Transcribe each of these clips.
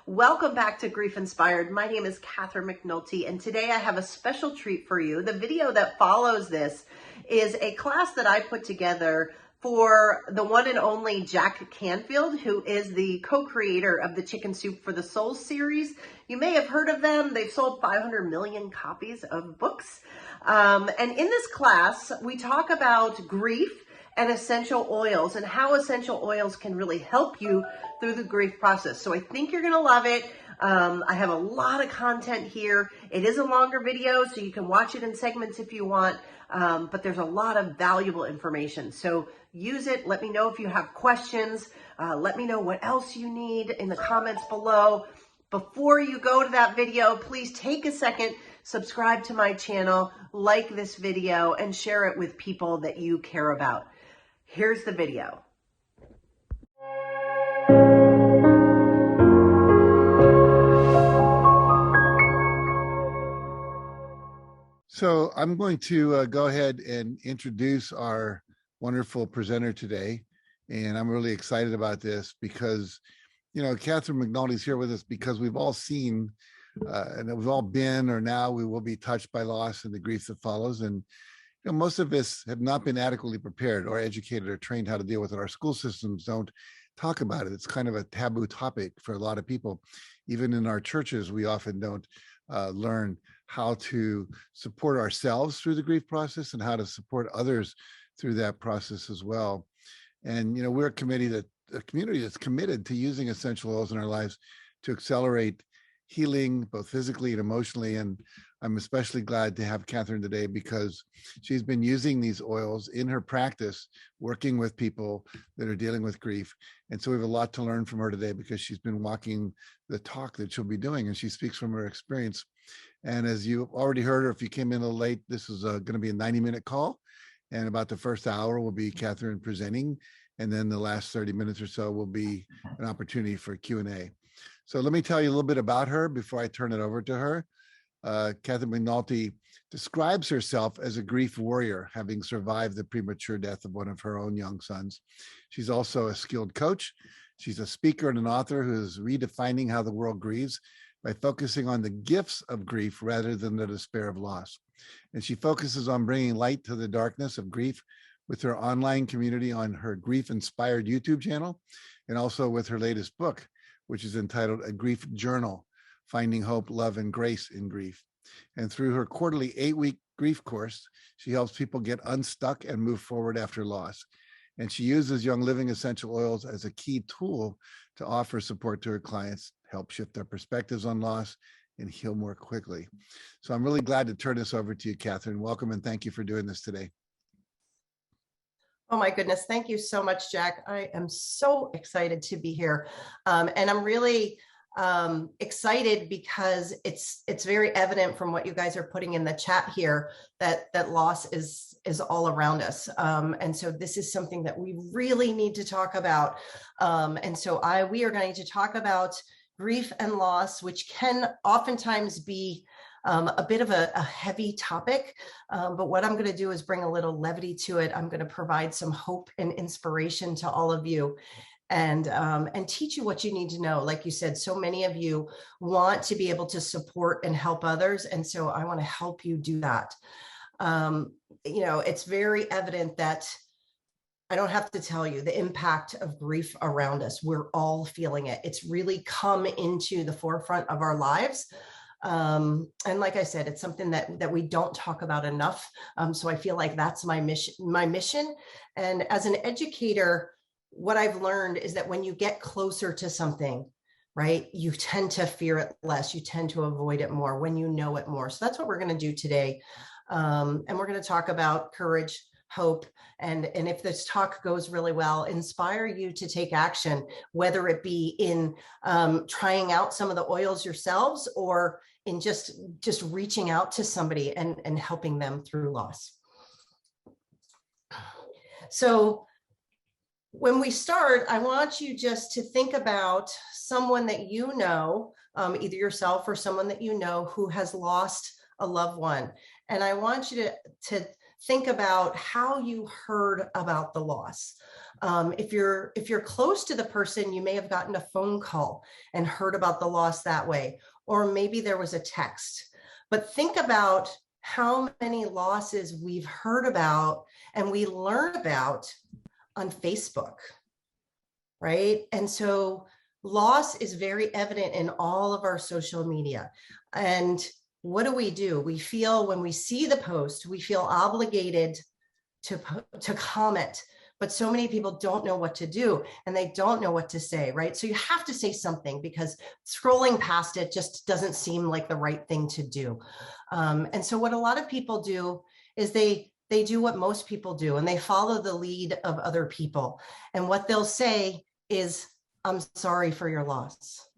Welcome back to Grief Inspired. My name is Catherine McNulty, and today I have a special treat for you. The video that follows this is a class that I put together for the one and only Jack Canfield, who is the co-creator of the Chicken Soup for the Soul series. You may have heard of them. They've sold 500 million copies of books. And in this class, we talk about grief and essential oils and how essential oils can really help you through the grief process. So I think you're going to love it. I have a lot of content here. It is a longer video, so you can watch it in segments if you want, but there's a lot of valuable information. So use it. Let me know if you have questions. Let me know what else you need in the comments below. Before you go to that video, please take a second, subscribe to my channel, like this video, and share it with people that you care about. Here's the video. So I'm going to go ahead and introduce our wonderful presenter today. And I'm really excited about this because, you know, Catherine McNulty is here with us because we've all seen and we've all been, or now we will be touched by loss and the grief that follows. And you know, most of us have not been adequately prepared or educated or trained how to deal with it. Our school systems don't talk about it. It's kind of a taboo topic for a lot of people. Even in our churches, we often don't learn how to support ourselves through the grief process and how to support others through that process as well. And, you know, we're a community that's committed to using essential oils in our lives to accelerate healing, both physically and emotionally. And I'm especially glad to have Catherine today because she's been using these oils in her practice, working with people that are dealing with grief. And so we have a lot to learn from her today because she's been walking the talk that she'll be doing, and she speaks from her experience. And as you already heard, or if you came in a little late, this is going to be a 90-minute call. And about the first hour will be Catherine presenting. And then the last 30 minutes or so will be an opportunity for Q&A. So let me tell you a little bit about her before I turn it over to her. Catherine McNulty describes herself as a grief warrior, having survived the premature death of one of her own young sons. She's also a skilled coach. She's a speaker and an author who is redefining how the world grieves by focusing on the gifts of grief rather than the despair of loss. And she focuses on bringing light to the darkness of grief with her online community on her GriefInspired YouTube channel, and also with her latest book, which is entitled A Grief Journal, Finding Hope, Love, and Grace in Grief. And through her quarterly 8-week grief course, she helps people get unstuck and move forward after loss. And she uses Young Living essential oils as a key tool to offer support to her clients, help shift their perspectives on loss, and heal more quickly. So I'm really glad to turn this over to you, Catherine. Welcome, and thank you for doing this today. Oh my goodness. Thank you so much, Jack. I am so excited to be here. And I'm really excited because it's very evident from what you guys are putting in the chat here that loss is all around us. And so this is something that we really need to talk about. And so we are going to talk about grief and loss, which can oftentimes be a bit of a heavy topic, but what I'm going to do is bring a little levity to it. I'm going to provide some hope and inspiration to all of you, and teach you what you need to know. Like you said, so many of you want to be able to support and help others, and so I want to help you do that. You know, it's very evident that I don't have to tell you the impact of grief around us. We're all feeling it. It's really come into the forefront of our lives. And like I said, it's something that we don't talk about enough. So I feel like that's my mission. And as an educator, what I've learned is that when you get closer to something, right, you tend to fear it less. You tend to avoid it more when you know it more. So that's what we're going to do today. And we're going to talk about courage, hope, and if this talk goes really well, inspire you to take action, whether it be in trying out some of the oils yourselves or in just reaching out to somebody and helping them through loss. So when we start, I want you just to think about someone that you know, either yourself or someone that you know who has lost a loved one. And I want you to think about how you heard about the loss. If you're close to the person, you may have gotten a phone call and heard about the loss that way, or maybe there was a text. But think about how many losses we've heard about and we learn about on Facebook, right? And so loss is very evident in all of our social media. And what do? We feel, when we see the post, we feel obligated to comment, but so many people don't know what to do and they don't know what to say, right? So you have to say something, because scrolling past it just doesn't seem like the right thing to do. And so what a lot of people do is they do what most people do, and they follow the lead of other people. And what they'll say is, I'm sorry for your loss.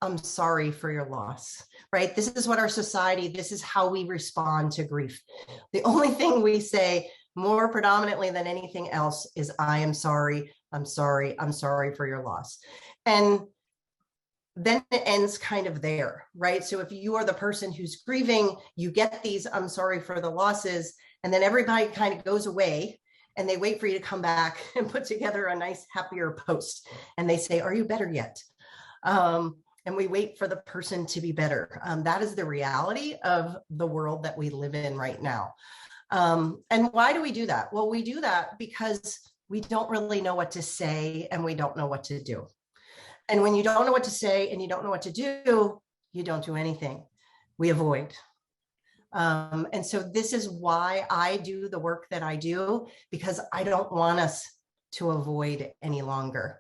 I'm sorry for your loss, right? This is what our society, this is how we respond to grief. The only thing we say more predominantly than anything else is, I am sorry, I'm sorry, I'm sorry for your loss. And then it ends kind of there, right? So if you are the person who's grieving, you get these, I'm sorry for the losses, and then everybody kind of goes away and they wait for you to come back and put together a nice, happier post. And they say, are you better yet? And we wait for the person to be better. That is the reality of the world that we live in right now. And why do we do that? Well, we do that because we don't really know what to say and we don't know what to do. And when you don't know what to say and you don't know what to do, you don't do anything. We avoid. And so this is why I do the work that I do, because I don't want us to avoid any longer.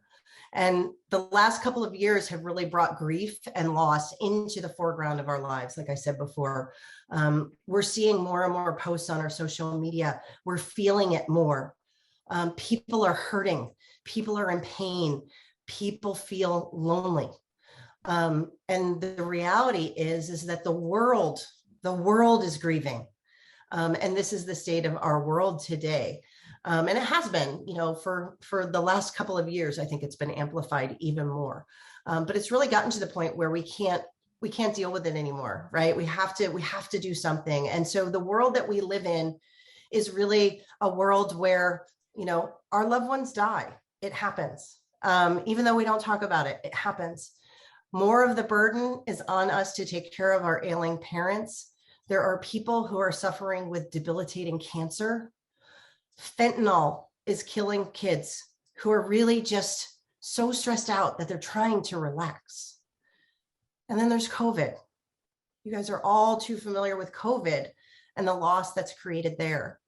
And the last couple of years have really brought grief and loss into the foreground of our lives. Like I said before, we're seeing more and more posts on our social media. We're feeling it more. People are hurting. People are in pain. People feel lonely. And the reality is that the world is grieving. And this is the state of our world today. And it has been, for the last couple of years. I think it's been amplified even more. But it's really gotten to the point where we can't deal with it anymore, right? We have to do something. And so the world that we live in is really a world where, our loved ones die. It happens. Even though we don't talk about it, it happens. More of the burden is on us to take care of our ailing parents. There are people who are suffering with debilitating cancer. Fentanyl is killing kids who are really just so stressed out that they're trying to relax. And then there's COVID. You guys are all too familiar with COVID and the loss that's created there.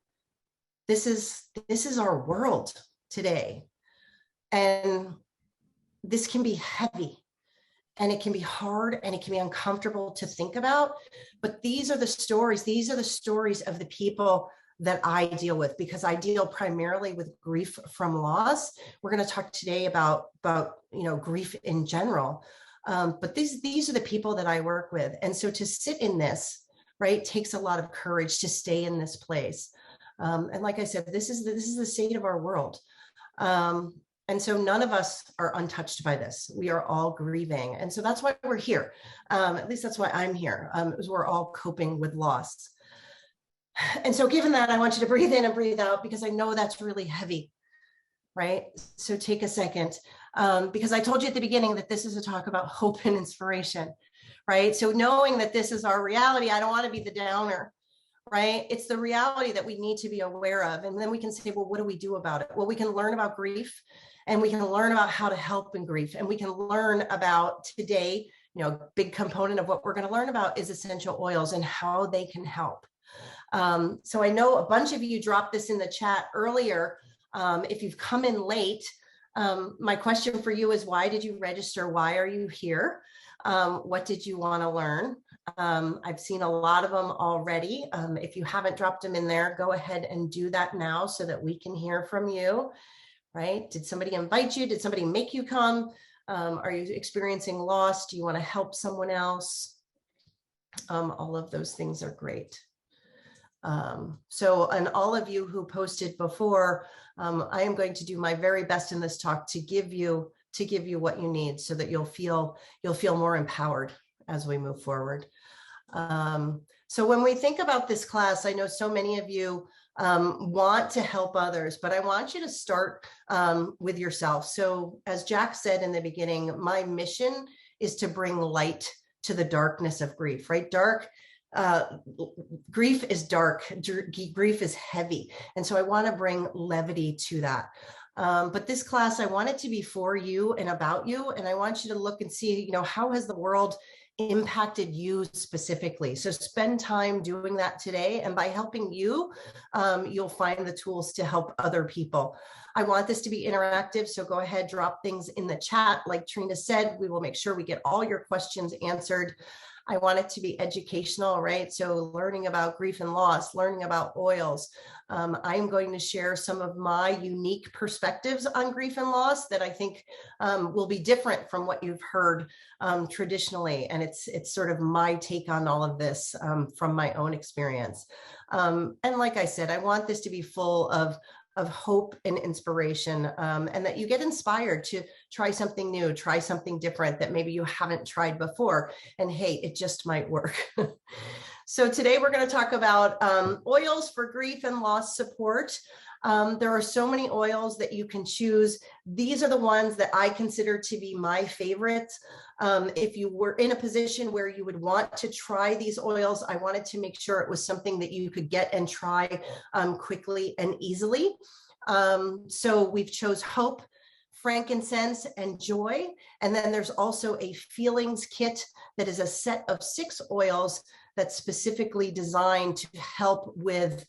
This is our world today. And this can be heavy and it can be hard and it can be uncomfortable to think about. But these are the stories of the people that I deal with, because I deal primarily with grief from loss. We're going to talk today about grief in general. But these are the people that I work with. And so to sit in this, right, takes a lot of courage to stay in this place. And like I said, this is the state of our world. And so none of us are untouched by this. We are all grieving. And so that's why we're here. At least that's why I'm here, is we're all coping with loss. And so given that, I want you to breathe in and breathe out, because I know that's really heavy, right? So take a second, because I told you at the beginning that this is a talk about hope and inspiration, right? So knowing that this is our reality, I don't want to be the downer, right? It's the reality that we need to be aware of. And then we can say, well, what do we do about it? Well, we can learn about grief, and we can learn about how to help in grief. And we can learn about today, big component of what we're going to learn about is essential oils and how they can help. So I know a bunch of you dropped this in the chat earlier. If you've come in late, my question for you is, why did you register? Why are you here? What did you want to learn? I've seen a lot of them already. If you haven't dropped them in there, go ahead and do that now so that we can hear from you, right? Did somebody invite you? Did somebody make you come? Are you experiencing loss? Do you want to help someone else? All of those things are great. And all of you who posted before, I am going to do my very best in this talk to give you what you need so that you'll feel more empowered as we move forward. So when we think about this class, I know so many of you want to help others, but I want you to start with yourself. So as Jack said in the beginning, my mission is to bring light to the darkness of grief, right? Grief is dark, grief is heavy. And so I want to bring levity to that. But this class, I want it to be for you and about you. And I want you to look and see, how has the world impacted you specifically? So spend time doing that today. And by helping you, you'll find the tools to help other people. I want this to be interactive. So go ahead, drop things in the chat. Like Trina said, we will make sure we get all your questions answered. I want it to be educational, right? So learning about grief and loss, learning about oils. I'm going to share some of my unique perspectives on grief and loss that I think will be different from what you've heard traditionally. And it's sort of my take on all of this from my own experience. And like I said, I want this to be full of hope and inspiration, and that you get inspired to try something new, try something different that maybe you haven't tried before. And hey, it just might work. So today we're going to talk about oils for grief and loss support. There are so many oils that you can choose. These are the ones that I consider to be my favorites. If you were in a position where you would want to try these oils, I wanted to make sure it was something that you could get and try quickly and easily. So we've chose hope, frankincense, and joy. And then there's also a feelings kit that is a set of 6 oils that's specifically designed to help with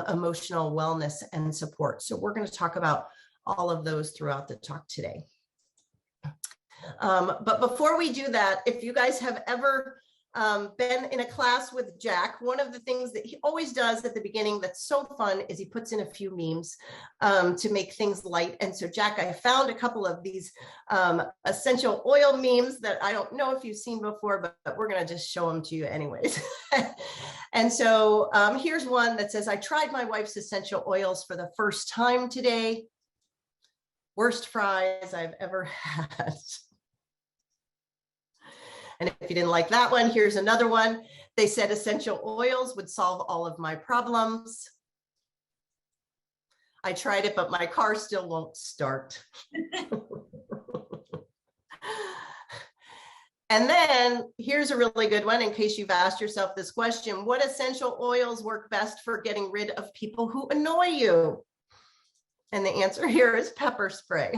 emotional wellness and support. So we're going to talk about all of those throughout the talk today. But before we do that, if you guys have ever been in a class with Jack, one of the things that he always does at the beginning that's so fun is he puts in a few memes to make things light. And so Jack, I found a couple of these essential oil memes that I don't know if you've seen before, but we're going to just show them to you anyways. And so here's one that says, I tried my wife's essential oils for the first time today. Worst fries I've ever had. And if you didn't like that one, here's another one. They said essential oils would solve all of my problems. I tried it, but my car still won't start. And then here's a really good one in case you've asked yourself this question. What essential oils work best for getting rid of people who annoy you? And the answer here is pepper spray.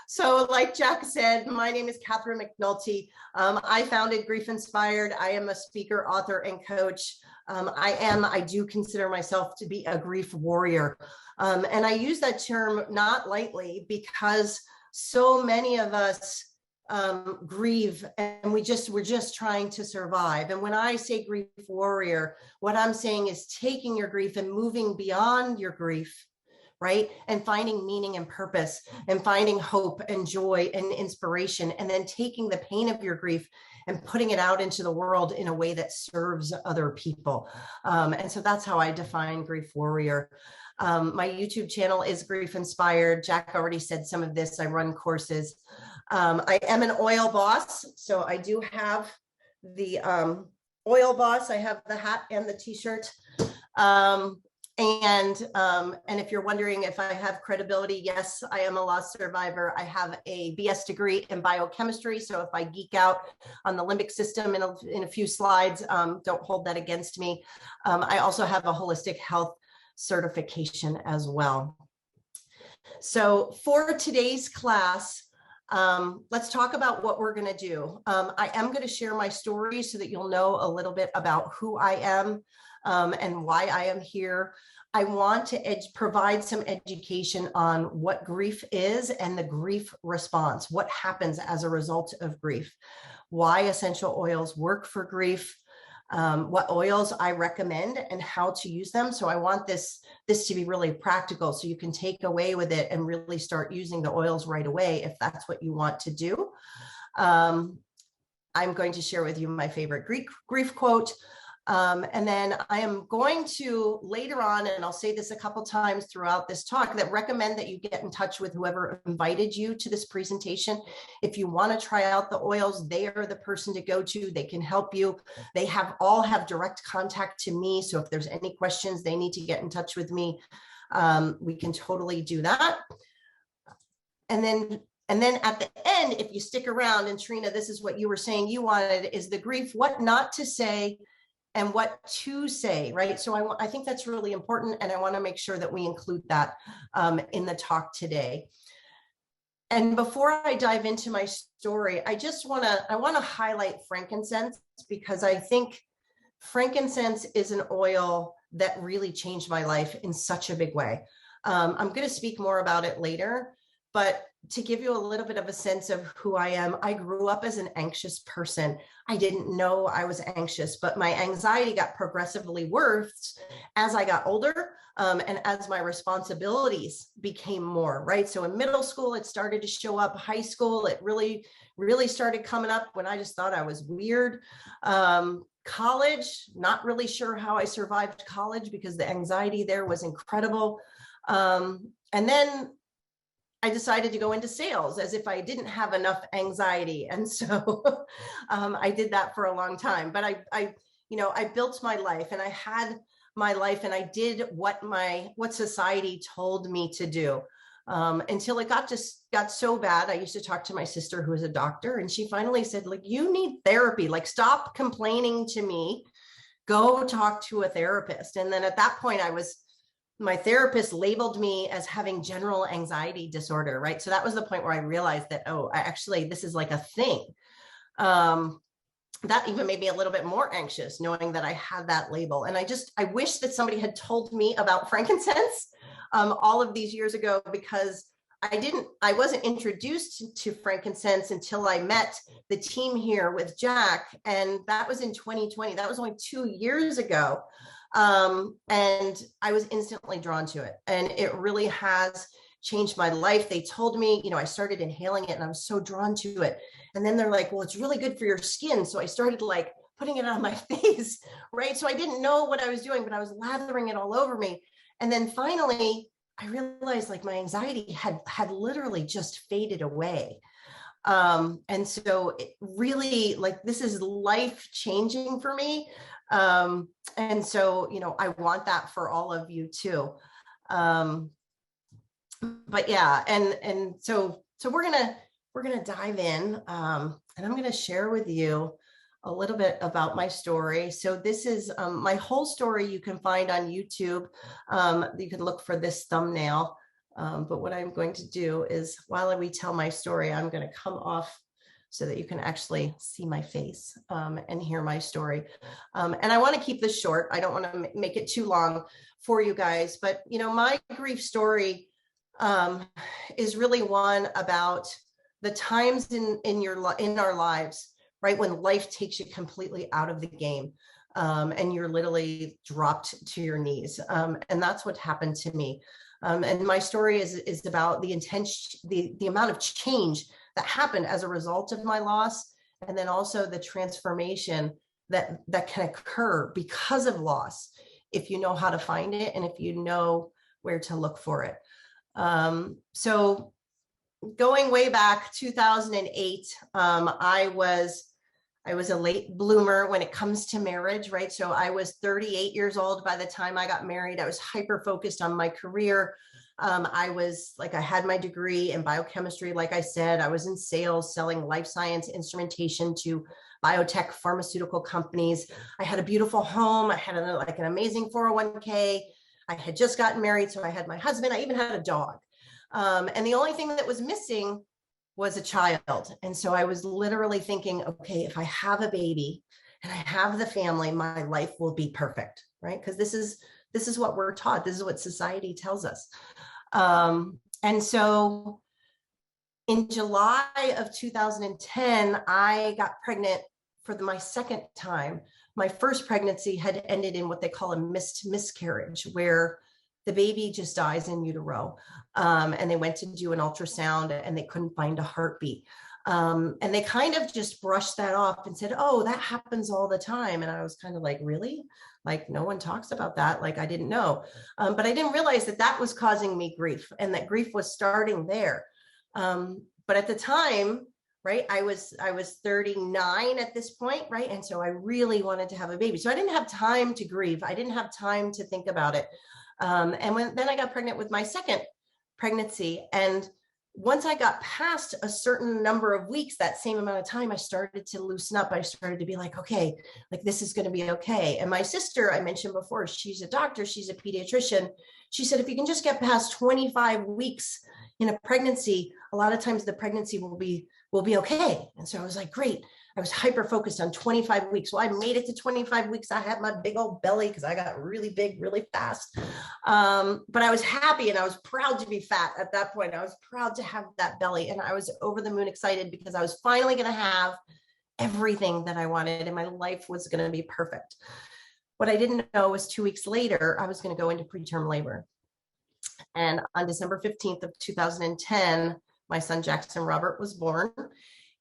So like Jack said, my name is Catherine McNulty. I founded GriefInspired. I am a speaker, author, and coach. I do consider myself to be a grief warrior. And I use that term not lightly because so many of us grieve and we're just trying to survive. And when I say grief warrior, what I'm saying is taking your grief and moving beyond your grief, right? And finding meaning and purpose and finding hope and joy and inspiration, and then taking the pain of your grief and putting it out into the world in a way that serves other people. And so that's how I define grief warrior. My YouTube channel is GriefInspired. Jack already said some of this. I run courses. I am an oil boss. So I do have the oil boss. I have the hat and the t-shirt. And if you're wondering if I have credibility, yes, I am a loss survivor. I have a BS degree in biochemistry. So if I geek out on the limbic system in a few slides, don't hold that against me. I also have a holistic health certification as well. So for today's class, let's talk about what we're going to do. I am going to share my story so that you'll know a little bit about who I am and why I am here. I want to provide some education on what grief is and the grief response, what happens as a result of grief, why essential oils work for grief, what oils I recommend and how to use them. So I want this to be really practical so you can take away with it and really start using the oils right away if that's what you want to do. I'm going to share with you my favorite grief quote. And then I am going to later on, and I'll say this a couple times throughout this talk, that recommend that you get in touch with whoever invited you to this presentation. If you want to try out the oils, they are the person to go to. They can help you. They all have direct contact to me. So if there's any questions, they need to get in touch with me. We can totally do that. And then at the end, if you stick around, and Trina, this is what you were saying you wanted, is the grief, what not to say and what to say, right? So I think that's really important, and I want to make sure that we include that in the talk today. And before I dive into my story, I want to highlight frankincense, because I think frankincense is an oil that really changed my life in such a big way. I'm going to speak more about it later, but to give you a little bit of a sense of who I am, I grew up as an anxious person. I didn't know I was anxious, but my anxiety got progressively worse as I got older, and as my responsibilities became more, right? So in middle school, it started to show up. High school, it really, really started coming up when I just thought I was weird. College, not really sure how I survived college because the anxiety there was incredible. And then I decided to go into sales as if I didn't have enough anxiety. And so I did that for a long time, but I built my life, and I had my life, and I did what society told me to do, until it got so bad. I used to talk to my sister, who is a doctor, and she finally said, like, you need therapy, like, stop complaining to me, go talk to a therapist. And then at that point, my therapist labeled me as having general anxiety disorder, right? So that was the point where I realized that, this is like a thing. That even made me a little bit more anxious, knowing that I had that label. And I wish that somebody had told me about frankincense all of these years ago, because I wasn't introduced to frankincense until I met the team here with Jack. And that was in 2020. That was only 2 years ago. And I was instantly drawn to it, and it really has changed my life. They told me, I started inhaling it, and I was so drawn to it. And then they're like, well, it's really good for your skin. So I started like putting it on my face, right? So I didn't know what I was doing, but I was lathering it all over me. And then finally, I realized like my anxiety had literally just faded away. And so it really, like, this is life changing for me. And so, I want that for all of you too. But yeah, and so we're gonna dive in, and I'm gonna share with you a little bit about my story. So this is my whole story. You can find on YouTube. You can look for this thumbnail. But what I'm going to do is, while we tell my story, I'm going to come off so that you can actually see my face and hear my story. And I want to keep this short. I don't want to make it too long for you guys. But, my grief story is really one about the times in our lives, right, when life takes you completely out of the game, and you're literally dropped to your knees. And that's what happened to me. And my story is about the amount of change that happened as a result of my loss, and then also the transformation that can occur because of loss, if you know how to find it and if you know where to look for it. So going way back, 2008, I was a late bloomer when it comes to marriage, right? So I was 38 years old by the time I got married. I was hyper focused on my career. I had my degree in biochemistry. Like I said, I was in sales, selling life science instrumentation to biotech pharmaceutical companies. I had a beautiful home. I had an amazing 401k. I had just gotten married. So I had my husband. I even had a dog. And the only thing that was missing was a child. And so I was literally thinking, okay, if I have a baby and I have the family, my life will be perfect, right? Because this is what we're taught. This is what society tells us. And so in July of 2010, I got pregnant for my second time. My first pregnancy had ended in what they call a miscarriage, where the baby just dies in utero. And they went to do an ultrasound and they couldn't find a heartbeat. And they kind of just brushed that off and said, oh, that happens all the time. And I was kind of like, really? Like, no one talks about that. Like, I didn't know. But I didn't realize that that was causing me grief, and that grief was starting there. But at the time, right, I was 39 at this point, right? And so I really wanted to have a baby. So I didn't have time to grieve. I didn't have time to think about it. And then I got pregnant with my second pregnancy. And once I got past a certain number of weeks, that same amount of time, I started to loosen up. I started to be like, okay, like this is going to be okay. And my sister, I mentioned before, she's a doctor, she's a pediatrician. She said, if you can just get past 25 weeks in a pregnancy, a lot of times the pregnancy will be okay. And so I was like, great. I was hyper focused on 25 weeks. Well, I made it to 25 weeks. I had my big old belly because I got really big, really fast. But I was happy and I was proud to be fat at that point. I was proud to have that belly. And I was over the moon excited because I was finally going to have everything that I wanted and my life was going to be perfect. What I didn't know was 2 weeks later, I was going to go into preterm labor. And on December 15th of 2010, my son Jackson Robert was born.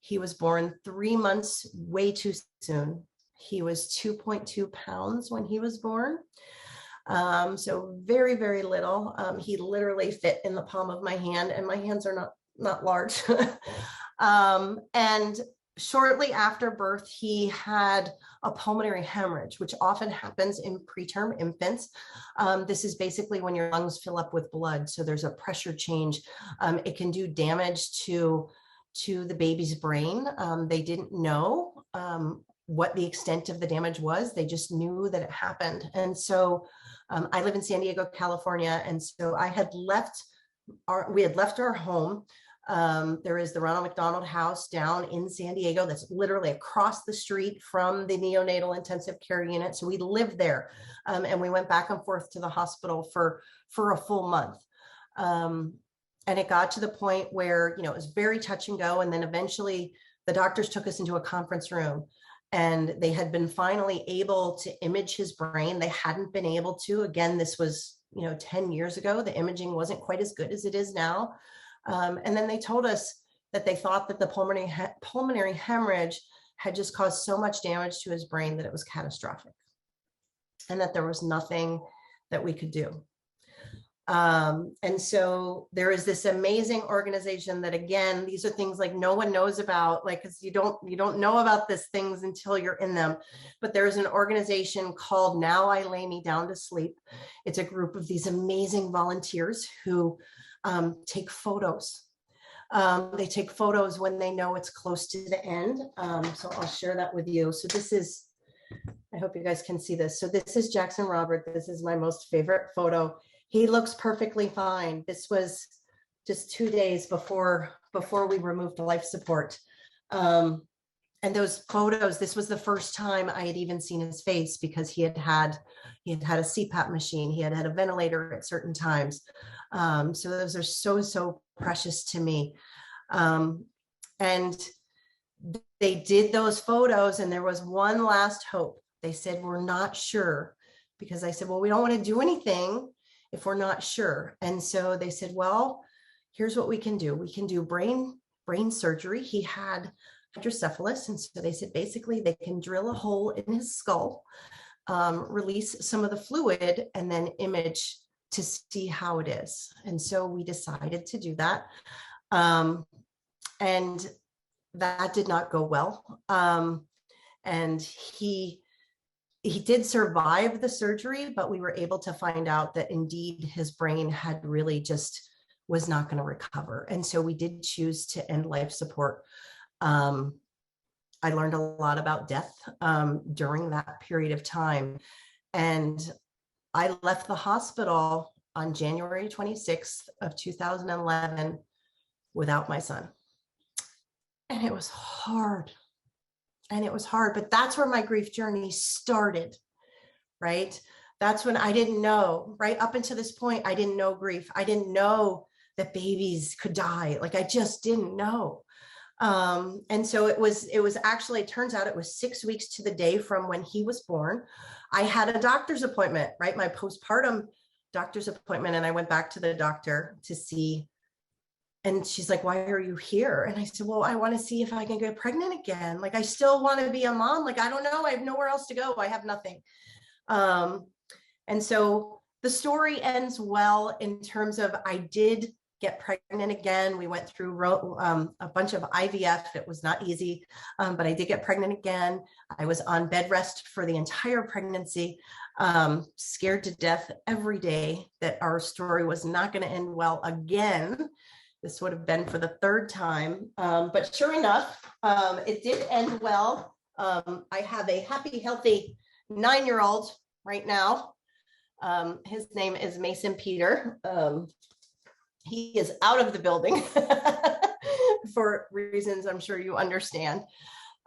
He was born 3 months way too soon. He was 2.2 pounds when he was born. So very, very little. He literally fit in the palm of my hand, and my hands are not large. And shortly after birth, he had a pulmonary hemorrhage, which often happens in preterm infants. This is basically when your lungs fill up with blood. So there's a pressure change. It can do damage to the baby's brain. They didn't know what the extent of the damage was. They just knew that it happened. And so I live in San Diego, California. And so we had left our home. There is the Ronald McDonald House down in San Diego that's literally across the street from the neonatal intensive care unit. So we lived there, and we went back and forth to the hospital for a full month. And it got to the point where, it was very touch and go. And then eventually the doctors took us into a conference room, and they had been finally able to image his brain. They hadn't been able to. Again, this was, 10 years ago. The imaging wasn't quite as good as it is now. And then they told us that they thought that the pulmonary hemorrhage had just caused so much damage to his brain that it was catastrophic, and that there was nothing that we could do. And so there is this amazing organization that, again, these are things like no one knows about, like, because you don't know about these things until you're in them. But there's an organization called Now I Lay Me Down to Sleep. It's a group of these amazing volunteers who take photos. They take photos when they know it's close to the end. So I'll share that with you. So this is, I hope you guys can see this. So this is Jackson Robert. This is my most favorite photo. He looks perfectly fine. This was just 2 days before we removed life support. And those photos, this was the first time I had even seen his face, because he had had a CPAP machine. He had had a ventilator at certain times. So those are so precious to me. And they did those photos, and there was one last hope. They said, we're not sure, because I said, well, we don't want to do anything if we're not sure. And so they said, well, here's what we can do. We can do brain surgery. He had hydrocephalus. And so they said, basically, they can drill a hole in his skull, release some of the fluid, and then image to see how it is. And so we decided to do that. And that did not go well. And he did survive the surgery, but we were able to find out that indeed his brain had really just was not going to recover. And so we did choose to end life support. I learned a lot about death during that period of time. And I left the hospital on January 26th of 2011 without my son. And it was hard. But that's where my grief journey started, right? That's when I didn't know, right? Up until this point, I didn't know grief. I didn't know that babies could die. Like, I just didn't know. And so it was actually, it turns out it was 6 weeks to the day from when he was born. I had a doctor's appointment, right? My postpartum doctor's appointment. And I went back to the doctor to see And she's like, why are you here? And I said, well, I want to see if I can get pregnant again. Like, I still want to be a mom. Like, I don't know. I have nowhere else to go. I have nothing. And so the story ends well in terms of I did get pregnant again. We went through a bunch of IVF. It was not easy, but I did get pregnant again. I was on bed rest for the entire pregnancy, scared to death every day that our story was not going to end well again. This would have been for the third time, but sure enough, it did end well. I have a happy, healthy 9-year-old right now. His name is Mason Peter. He is out of the building for reasons I'm sure you understand.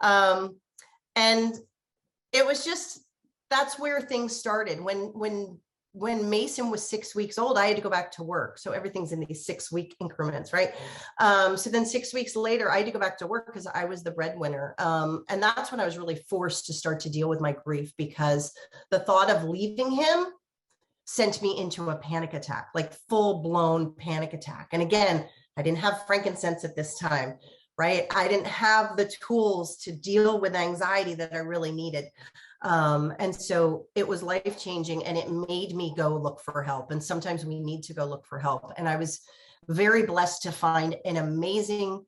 And it was just, that's where things started. When Mason was 6 weeks old, I had to go back to work. So everything's in these 6-week increments, right? So then 6 weeks later, I had to go back to work because I was the breadwinner. And that's when I was really forced to start to deal with my grief, because the thought of leaving him sent me into a panic attack, like full-blown panic attack. And again, I didn't have frankincense at this time, right? I didn't have the tools to deal with anxiety that I really needed. And so it was life-changing, and it made me go look for help. And sometimes we need to go look for help. And I was very blessed to find an amazing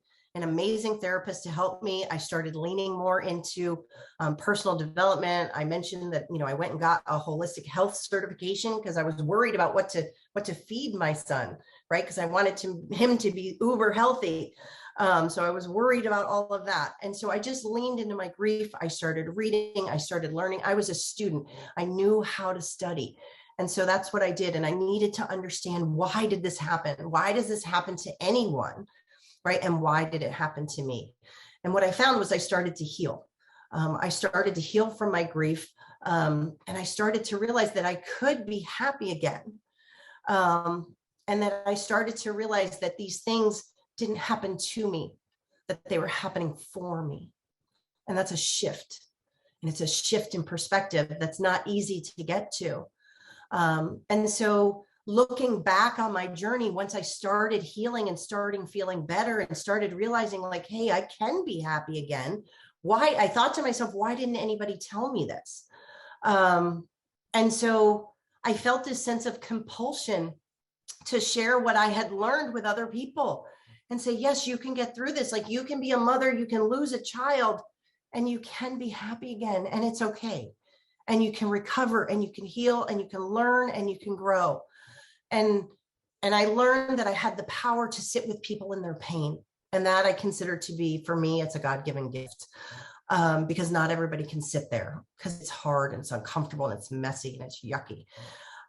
therapist to help me. I started leaning more into personal development. I mentioned that, I went and got a holistic health certification because I was worried about what to feed my son, right? Because I wanted him to be uber healthy. So I was worried about all of that. And so I just leaned into my grief. I started reading, I started learning. I was a student. I knew how to study. And so that's what I did. And I needed to understand, why did this happen? Why does this happen to anyone? Right? And why did it happen to me? And what I found was I started to heal. I started to heal from my grief. And I started to realize that I could be happy again. And that I started to realize that these things didn't happen to me, that they were happening for me. And that's a shift. And it's a shift in perspective that's not easy to get to. And so looking back on my journey, once I started healing and starting feeling better and started realizing, like, hey, I can be happy again. Why? I thought to myself, why didn't anybody tell me this? And so I felt this sense of compulsion to share what I had learned with other people and say, yes, you can get through this. Like, you can be a mother, you can lose a child, and you can be happy again. And it's okay. And you can recover, and you can heal, and you can learn, and you can grow. And I learned that I had the power to sit with people in their pain. And that I consider to be, for me, it's a God-given gift, because not everybody can sit there, because it's hard and it's uncomfortable and it's messy and it's yucky.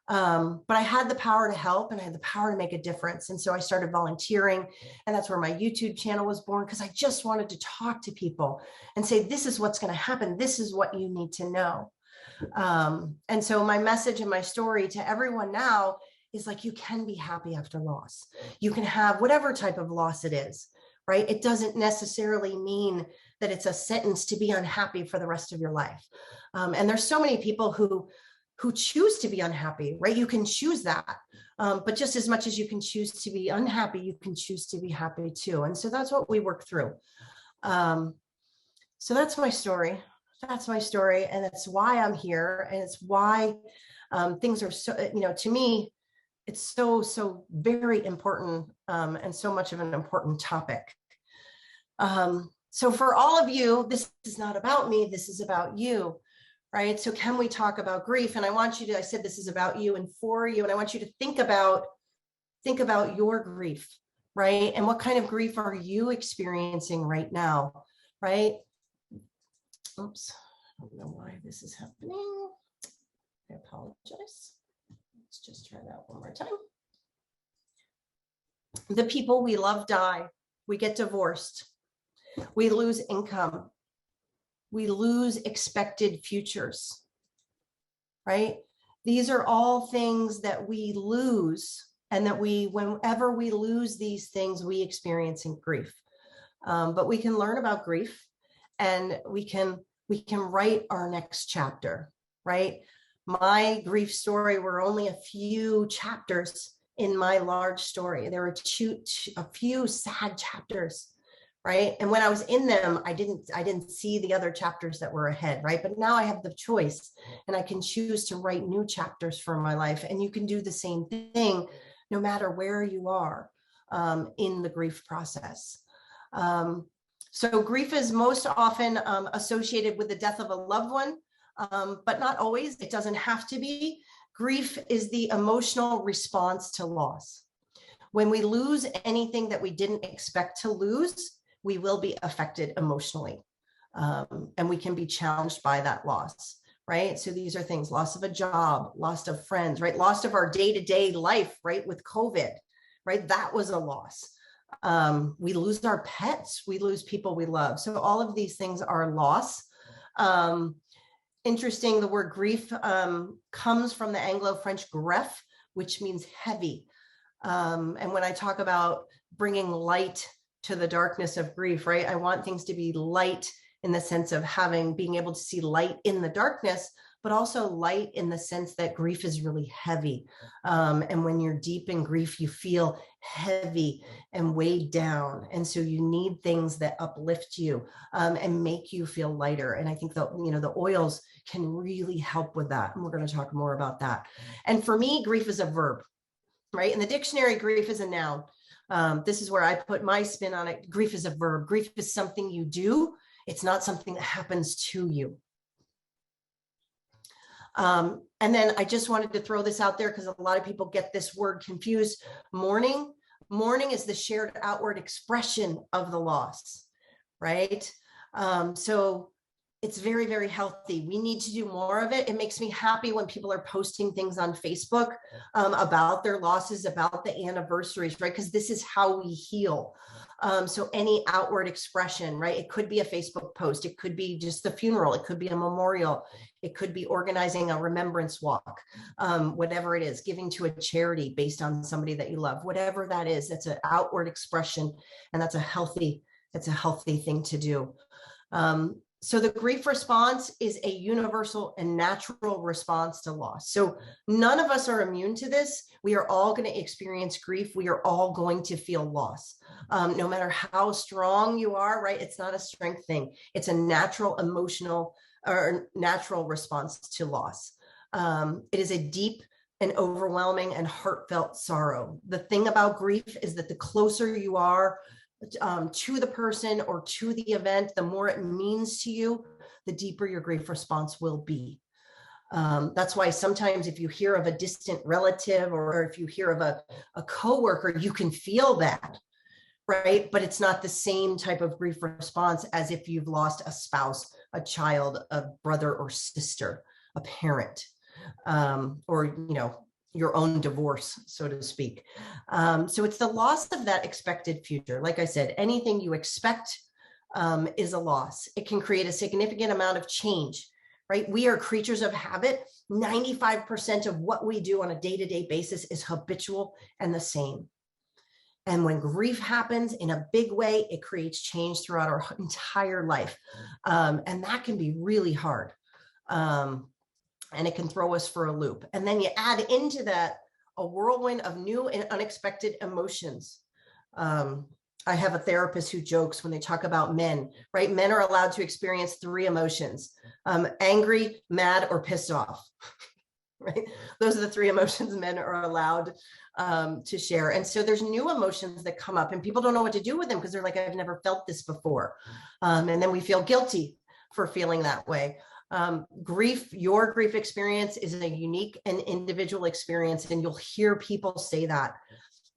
But I had the power to help, and I had the power to make a difference. And so I started volunteering, and that's where my YouTube channel was born, because I just wanted to talk to people and say, this is what's going to happen. This is what you need to know. And so my message and my story to everyone now is, like, you can be happy after loss. You can have whatever type of loss it is, right? It doesn't necessarily mean that it's a sentence to be unhappy for the rest of your life. And there's so many people who choose to be unhappy, right? You can choose that. But just as much as you can choose to be unhappy, you can choose to be happy too. And so that's what we work through. So that's my story. That's my story. And that's why I'm here. And it's why things are so, to me, it's so very important, and so much of an important topic. So for all of you, this is not about me, this is about you, right? So can we talk about grief? And I said this is about you and for you, and I want you to think about your grief, right? And what kind of grief are you experiencing right now, right? Oops, I don't know why this is happening. I apologize. Let's just try that one more time. The people we love die. We get divorced. We lose income. We lose expected futures, right? These are all things that we lose, and that whenever we lose these things, we experience in grief. But we can learn about grief, and we can write our next chapter, right? My grief story were only a few chapters in my large story. There were a few sad chapters, right? And when I was in them, I didn't see the other chapters that were ahead, right? But now I have the choice, and I can choose to write new chapters for my life. And you can do the same thing no matter where you are in the grief process. So grief is most often associated with the death of a loved one, but not always. It doesn't have to be. Grief is the emotional response to loss. When we lose anything that we didn't expect to lose, we will be affected emotionally, and we can be challenged by that loss, right? So these are things: loss of a job, loss of friends, right? Loss of our day-to-day life, right? With COVID, right? That was a loss. We lose our pets, we lose people we love. So all of these things are loss. Interesting, the word grief comes from the Anglo-French gref, which means heavy. And when I talk about bringing light to the darkness of grief, right? I want things to be light in the sense of being able to see light in the darkness, but also light in the sense that grief is really heavy. And when you're deep in grief, you feel heavy and weighed down. And so you need things that uplift you and make you feel lighter. And I think the oils can really help with that. And we're going to talk more about that. And for me, grief is a verb, right? In the dictionary, grief is a noun. This is where I put my spin on it. Grief is a verb. Grief is something you do. It's not something that happens to you. And then I just wanted to throw this out there because a lot of people get this word confused. Mourning is the shared outward expression of the loss, right? So it's very, very healthy. We need to do more of it. It makes me happy when people are posting things on Facebook about their losses, about the anniversaries, right? Because this is how we heal. So any outward expression, right? It could be a Facebook post. It could be just the funeral. It could be a memorial. It could be organizing a remembrance walk, whatever it is, giving to a charity based on somebody that you love, whatever that is, that's an outward expression. And that's a healthy thing to do. So the grief response is a universal and natural response to loss. So none of us are immune to this. We are all going to experience grief. We are all going to feel loss. No matter how strong you are, right? It's not a strength thing. It's a natural emotional or natural response to loss. It is a deep and overwhelming and heartfelt sorrow. The thing about grief is that the closer you are to the person or to the event, the more it means to you, the deeper your grief response will be. That's why sometimes if you hear of a distant relative or if you hear of a coworker, you can feel that, right? But it's not the same type of grief response as if you've lost a spouse, a child, a brother or sister, a parent, or, your own divorce, so to speak. So it's the loss of that expected future. Like I said, anything you expect is a loss. It can create a significant amount of change, right? We are creatures of habit. 95% of what we do on a day-to-day basis is habitual and the same. And when grief happens in a big way, it creates change throughout our entire life. And that can be really hard. And it can throw us for a loop. And then you add into that a whirlwind of new and unexpected emotions. I have a therapist who jokes when they talk about men, right? Men are allowed to experience 3 emotions: angry, mad, or pissed off, right? Those are the 3 emotions men are allowed to share. And so there's new emotions that come up and people don't know what to do with them because they're like, I've never felt this before. And then we feel guilty for feeling that way. Your grief experience is a unique and individual experience, and you'll hear people say that.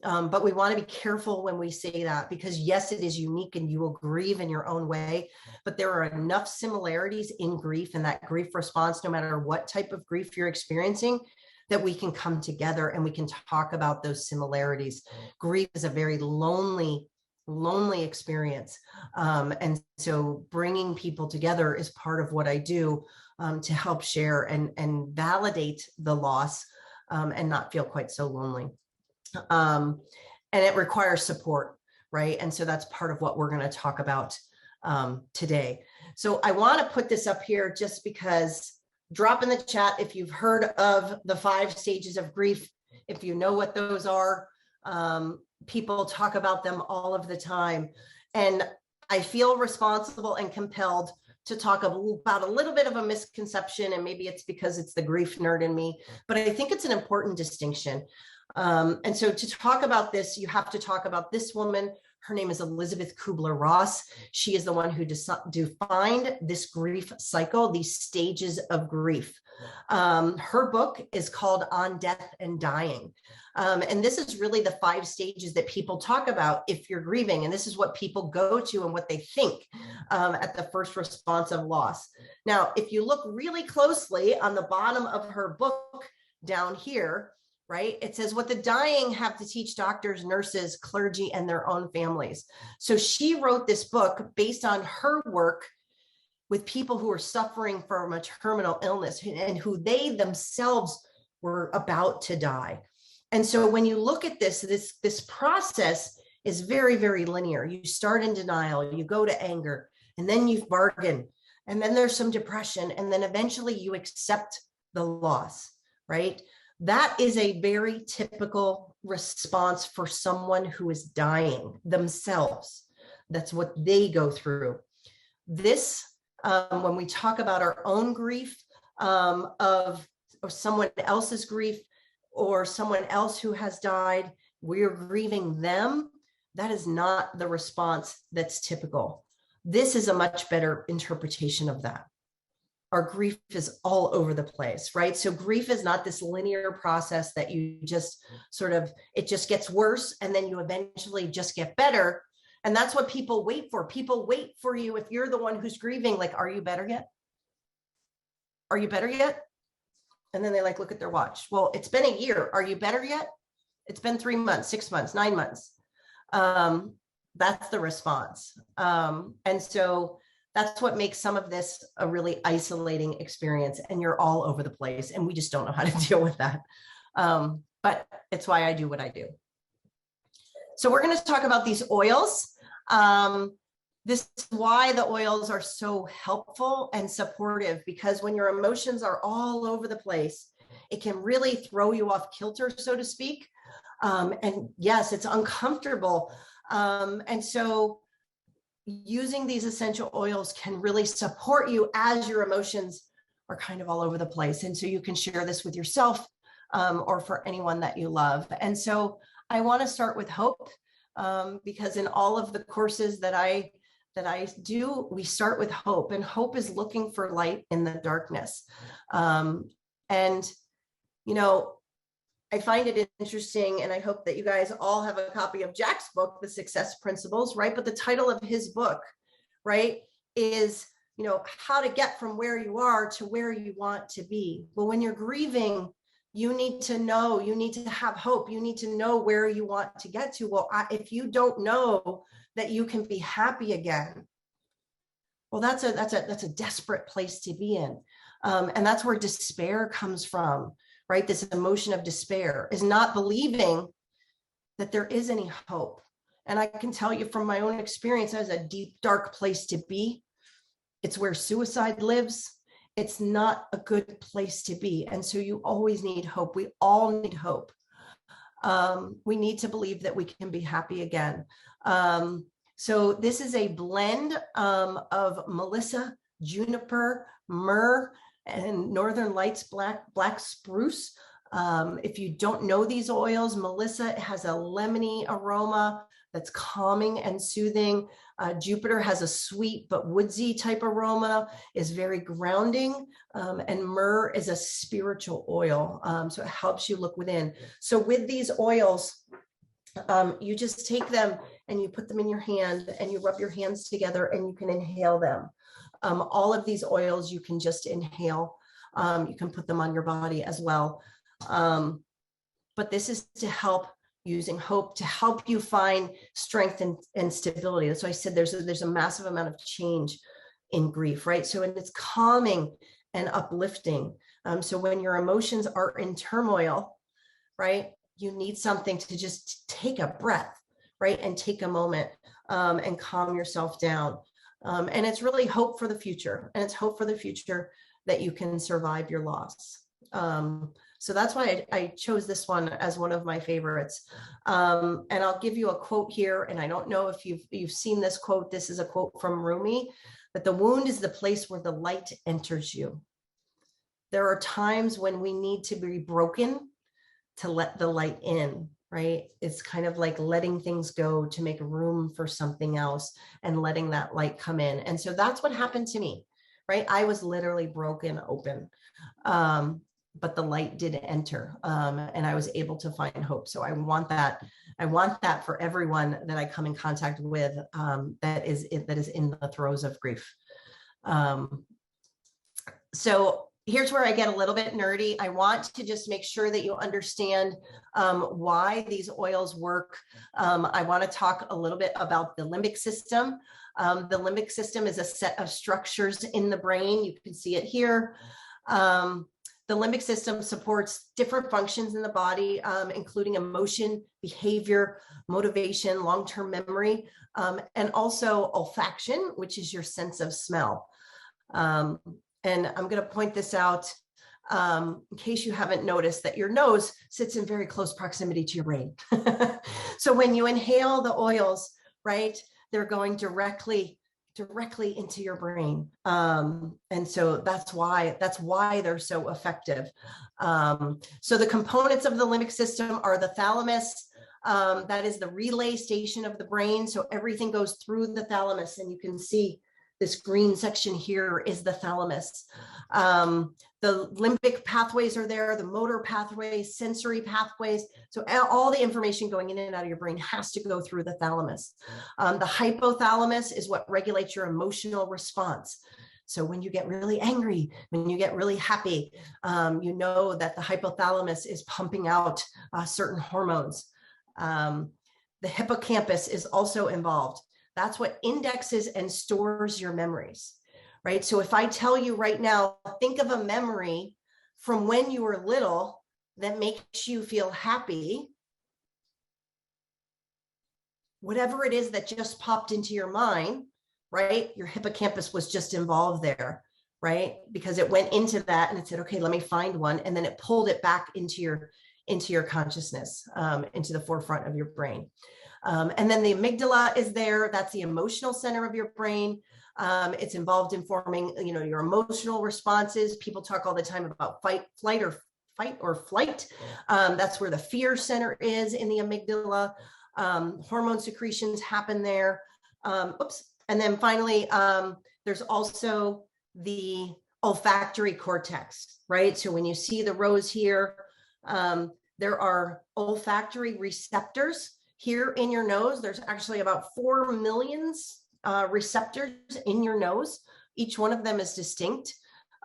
But we want to be careful when we say that because yes, it is unique and you will grieve in your own way, but there are enough similarities in grief and that grief response, no matter what type of grief you're experiencing, that we can come together and we can talk about those similarities. Grief is a very lonely experience. And so bringing people together is part of what I do to help share and validate the loss and not feel quite so lonely. And it requires support, right? And so that's part of what we're going to talk about today. So I want to put this up here just because, drop in the chat if you've heard of the 5 stages of grief if you know what those are. People talk about them all of the time. And I feel responsible and compelled to talk about a little bit of a misconception, and maybe it's because it's the grief nerd in me, but I think it's an important distinction. And so to talk about this, you have to talk about this woman. Her name is Elizabeth Kubler-Ross. She is the one who defined this grief cycle, these stages of grief. Her book is called On Death and Dying. And this is really the 5 stages that people talk about if you're grieving. And this is what people go to and what they think at the first response of loss. Now, if you look really closely on the bottom of her book down here, right, it says what the dying have to teach doctors, nurses, clergy, and their own families. So she wrote this book based on her work with people who are suffering from a terminal illness and who they themselves were about to die. And so when you look at this process is very, very linear. You start in denial, you go to anger, and then you bargain, and then there's some depression, and then eventually you accept the loss, right? That is a very typical response for someone who is dying themselves. That's what they go through. This, when we talk about our own grief of someone else's grief or someone else who has died, we're grieving them. That is not the response that's typical. This is a much better interpretation of that. Our grief is all over the place, right? So grief is not this linear process that you just it just gets worse and then you eventually just get better. And that's what people wait for. People wait for you if you're the one who's grieving, like, are you better yet? Are you better yet? And then they look at their watch. Well, it's been a year. Are you better yet? It's been 3 months, 6 months, 9 months. That's the response. And so that's what makes some of this a really isolating experience, and you're all over the place, and we just don't know how to deal with that. But it's why I do what I do. So we're going to talk about these oils. This is why the oils are so helpful and supportive, because when your emotions are all over the place, it can really throw you off kilter, so to speak. And yes, it's uncomfortable. And so using these essential oils can really support you as your emotions are kind of all over the place. And so you can share this with yourself or for anyone that you love. And so I want to start with hope, because in all of the courses that I do, we start with hope, and hope is looking for light in the darkness. And, you know, I find it interesting, and I hope that you guys all have a copy of Jack's book, The Success Principles, right? But the title of his book, right, is, you know, how to get from where you are to where you want to be. Well, when you're grieving, you need to know, you need to have hope. You need to know where you want to get to. Well, if you don't know that you can be happy again, well, that's a desperate place to be in. And that's where despair comes from, right? This emotion of despair is not believing that there is any hope. And I can tell you from my own experience, that is a deep, dark place to be. It's where suicide lives. It's not a good place to be. And so you always need hope. We all need hope. We need to believe that we can be happy again. So this is a blend of Melissa, juniper, myrrh, and Northern Lights black spruce. If you don't know these oils, Melissa has a lemony aroma that's calming and soothing. Jupiter has a sweet but woodsy type aroma, is very grounding. And myrrh is a spiritual oil. So it helps you look within. So with these oils, you just take them and you put them in your hand and you rub your hands together and you can inhale them. All of these oils you can just inhale. You can put them on your body as well. But this is to help, using hope to help you find strength and stability. That's why I said there's a massive amount of change in grief, right? So and it's calming and uplifting. So when your emotions are in turmoil, right, you need something to just take a breath, right, and take a moment and calm yourself down. And it's really hope for the future. And it's hope for the future that you can survive your loss. So that's why I chose this one as one of my favorites. And I'll give you a quote here. And I don't know if you've seen this quote. This is a quote from Rumi, that the wound is the place where the light enters you. There are times when we need to be broken to let the light in, right? It's kind of like letting things go to make room for something else and letting that light come in. And so that's what happened to me, right? I was literally broken open, but the light did enter, and I was able to find hope. So I want that. I want that for everyone that I come in contact with, that is in the throes of grief. So here's where I get a little bit nerdy. I want to just make sure that you understand why these oils work. I want to talk a little bit about the limbic system. The limbic system is a set of structures in the brain. You can see it here. The limbic system supports different functions in the body, including emotion, behavior, motivation, long-term memory, and also olfaction, which is your sense of smell. And I'm going to point this out in case you haven't noticed, that your nose sits in very close proximity to your brain. So when you inhale the oils, right, they're going directly into your brain. And so that's why they're so effective. So the components of the limbic system are the thalamus. That is the relay station of the brain. So everything goes through the thalamus, and you can see this green section here is the thalamus. The limbic pathways are there, the motor pathways, sensory pathways. So all the information going in and out of your brain has to go through the thalamus. The hypothalamus is what regulates your emotional response. So when you get really angry, when you get really happy, you know that the hypothalamus is pumping out certain hormones. The hippocampus is also involved. That's what indexes and stores your memories, right? So if I tell you right now, think of a memory from when you were little that makes you feel happy, whatever it is that just popped into your mind, right? Your hippocampus was just involved there, right? Because it went into that and it said, okay, let me find one. And then it pulled it back into your consciousness, into the forefront of your brain. And then the amygdala is there. That's the emotional center of your brain. It's involved in forming, your emotional responses. People talk all the time about fight or flight. That's where the fear center is in the amygdala. Hormone secretions happen there. And then finally, there's also the olfactory cortex, right? So when you see the rows here, there are olfactory receptors here in your nose. There's actually about 4 million receptors in your nose. Each one of them is distinct.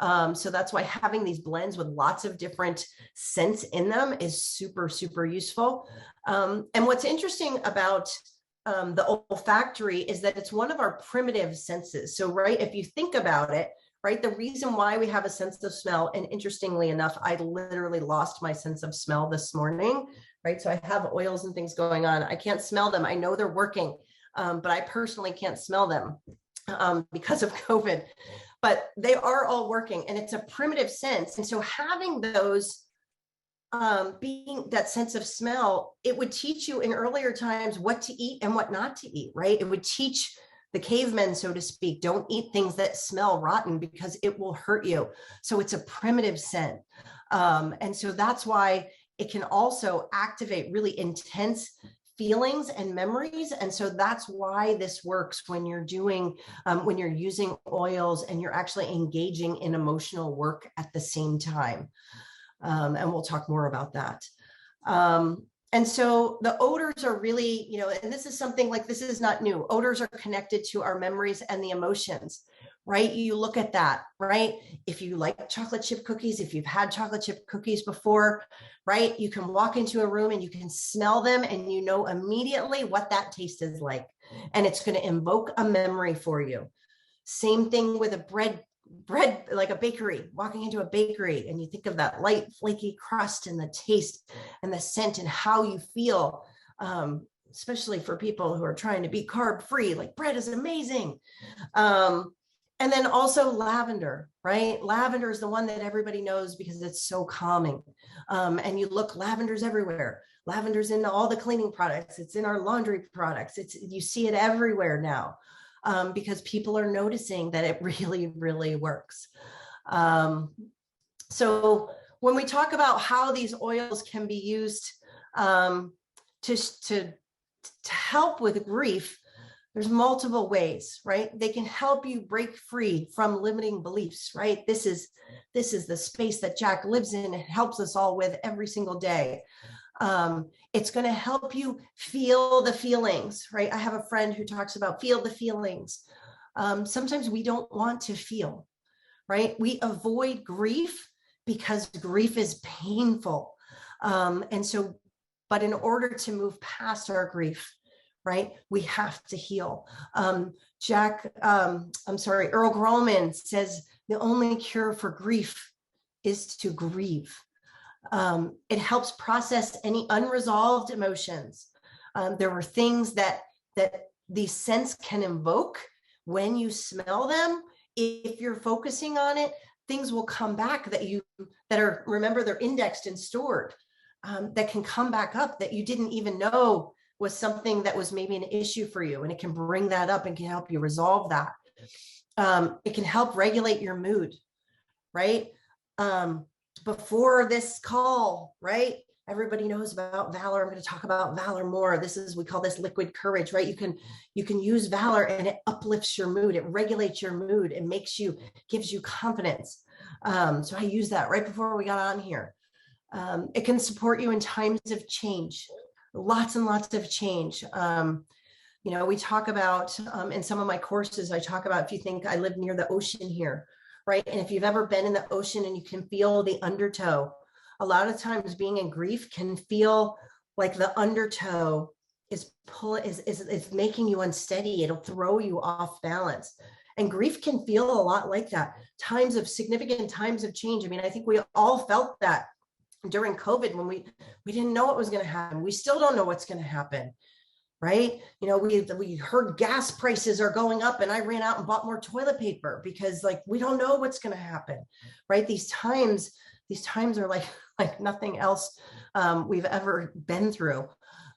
So that's why having these blends with lots of different scents in them is super, super useful. And what's interesting about the olfactory is that it's one of our primitive senses. So, right, if you think about it, right, the reason why we have a sense of smell, and interestingly enough, I literally lost my sense of smell this morning, right? So I have oils and things going on. I can't smell them. I know they're working, but I personally can't smell them because of COVID, but they are all working, and it's a primitive sense. And so having those, being that sense of smell, it would teach you in earlier times what to eat and what not to eat, right? It would teach the cavemen, so to speak, don't eat things that smell rotten because it will hurt you. So it's a primitive scent. And so that's why it can also activate really intense feelings and memories. And so that's why this works when you're doing, when you're using oils and you're actually engaging in emotional work at the same time. And we'll talk more about that. And so the odors are really, and this is something like, this is not new. Odors are connected to our memories and the emotions, right? You look at that, right? If you like chocolate chip cookies, if you've had chocolate chip cookies before, right? You can walk into a room and you can smell them and you know immediately what that taste is like. And it's going to invoke a memory for you. Same thing with a bread, like a bakery, walking into a bakery, and you think of that light, flaky crust and the taste and the scent and how you feel, especially for people who are trying to be carb free, like bread is amazing. And then also lavender, right? Lavender is the one that everybody knows because it's so calming. And you look, lavender's everywhere. Lavender's in all the cleaning products. It's in our laundry products. You see it everywhere now, because people are noticing that it really, really works. So when we talk about how these oils can be used to help with grief, there's multiple ways, right? They can help you break free from limiting beliefs, right? This is the space that Jack lives in and helps us all with every single day. It's going to help you feel the feelings, right? I have a friend who talks about feel the feelings. Sometimes we don't want to feel, right? We avoid grief because grief is painful. But in order to move past our grief, right, we have to heal. Earl Grolman says the only cure for grief is to grieve. It helps process any unresolved emotions. There were things that these scents can invoke when you smell them. If you're focusing on it, things will come back remember, they're indexed and stored, that can come back up that you didn't even know was something that was maybe an issue for you. And it can bring that up and can help you resolve that. It can help regulate your mood, right? Before this call, right? Everybody knows about valor. I'm going to talk about valor more. We call this liquid courage, right? You can use valor and it uplifts your mood. It regulates your mood. It gives you confidence. So I use that right before we got on here. It can support you in times of change, lots and lots of change. We talk about, in some of my courses, I talk about, if you think I live near the ocean here, right? And if you've ever been in the ocean and you can feel the undertow, a lot of times being in grief can feel like the undertow is making you unsteady. It'll throw you off balance. And grief can feel a lot like that. Significant times of change. I mean, I think we all felt that during COVID when we didn't know what was going to happen. We still don't know what's going to happen, right? We heard gas prices are going up and I ran out and bought more toilet paper because we don't know what's going to happen, right? These times are like nothing else we've ever been through.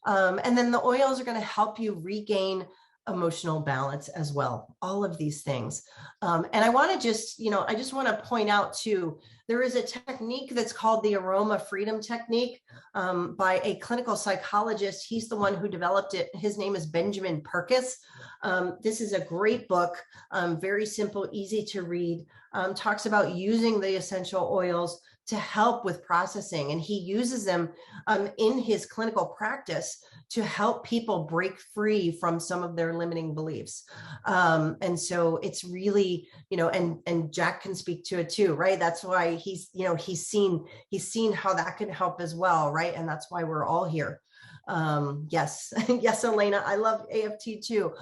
And then the oils are going to help you regain emotional balance as well, all of these things. And I want to I just want to point out too, there is a technique that's called the aroma freedom technique by a clinical psychologist. He's the one who developed it. His name is Benjamin Purkis. This is a great book, very simple, easy to read, talks about using the essential oils to help with processing. And he uses them in his clinical practice to help people break free from some of their limiting beliefs. And so it's really, and Jack can speak to it too, right? That's why he's seen how that can help as well, right? And that's why we're all here. Yes, yes, Elena, I love AFT too.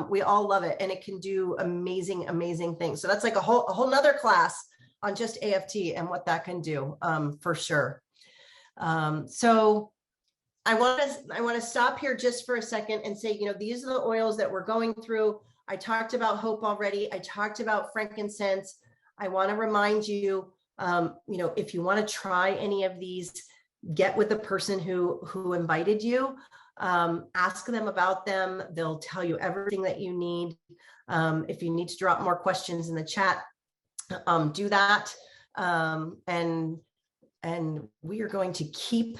We all love it, and it can do amazing, amazing things. So that's like a whole nother class on just AFT and what that can do, for sure. So I want to stop here just for a second and say, these are the oils that we're going through. I talked about hope already. I talked about frankincense. I want to remind you, if you want to try any of these, get with the person who invited you. Ask them about them. They'll tell you everything that you need. If you need to drop more questions in the chat, do that. And we are going to keep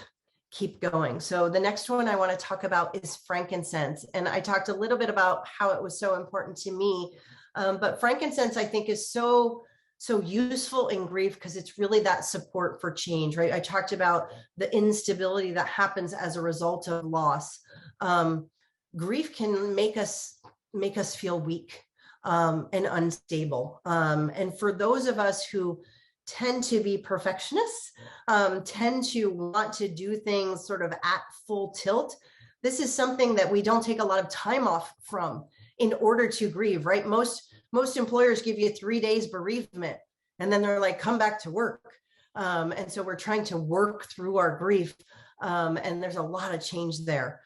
going. So the next one I want to talk about is frankincense. And I talked a little bit about how it was so important to me. But frankincense, I think, is so useful in grief because it's really that support for change, right? I talked about the instability that happens as a result of loss. Grief can make us feel weak and unstable. And for those of us who tend to be perfectionists, tend to want to do things sort of at full tilt, this is something that we don't take a lot of time off from in order to grieve, right? Most employers give you 3 days bereavement, and then they're like, come back to work. And so we're trying to work through our grief, and there's a lot of change there.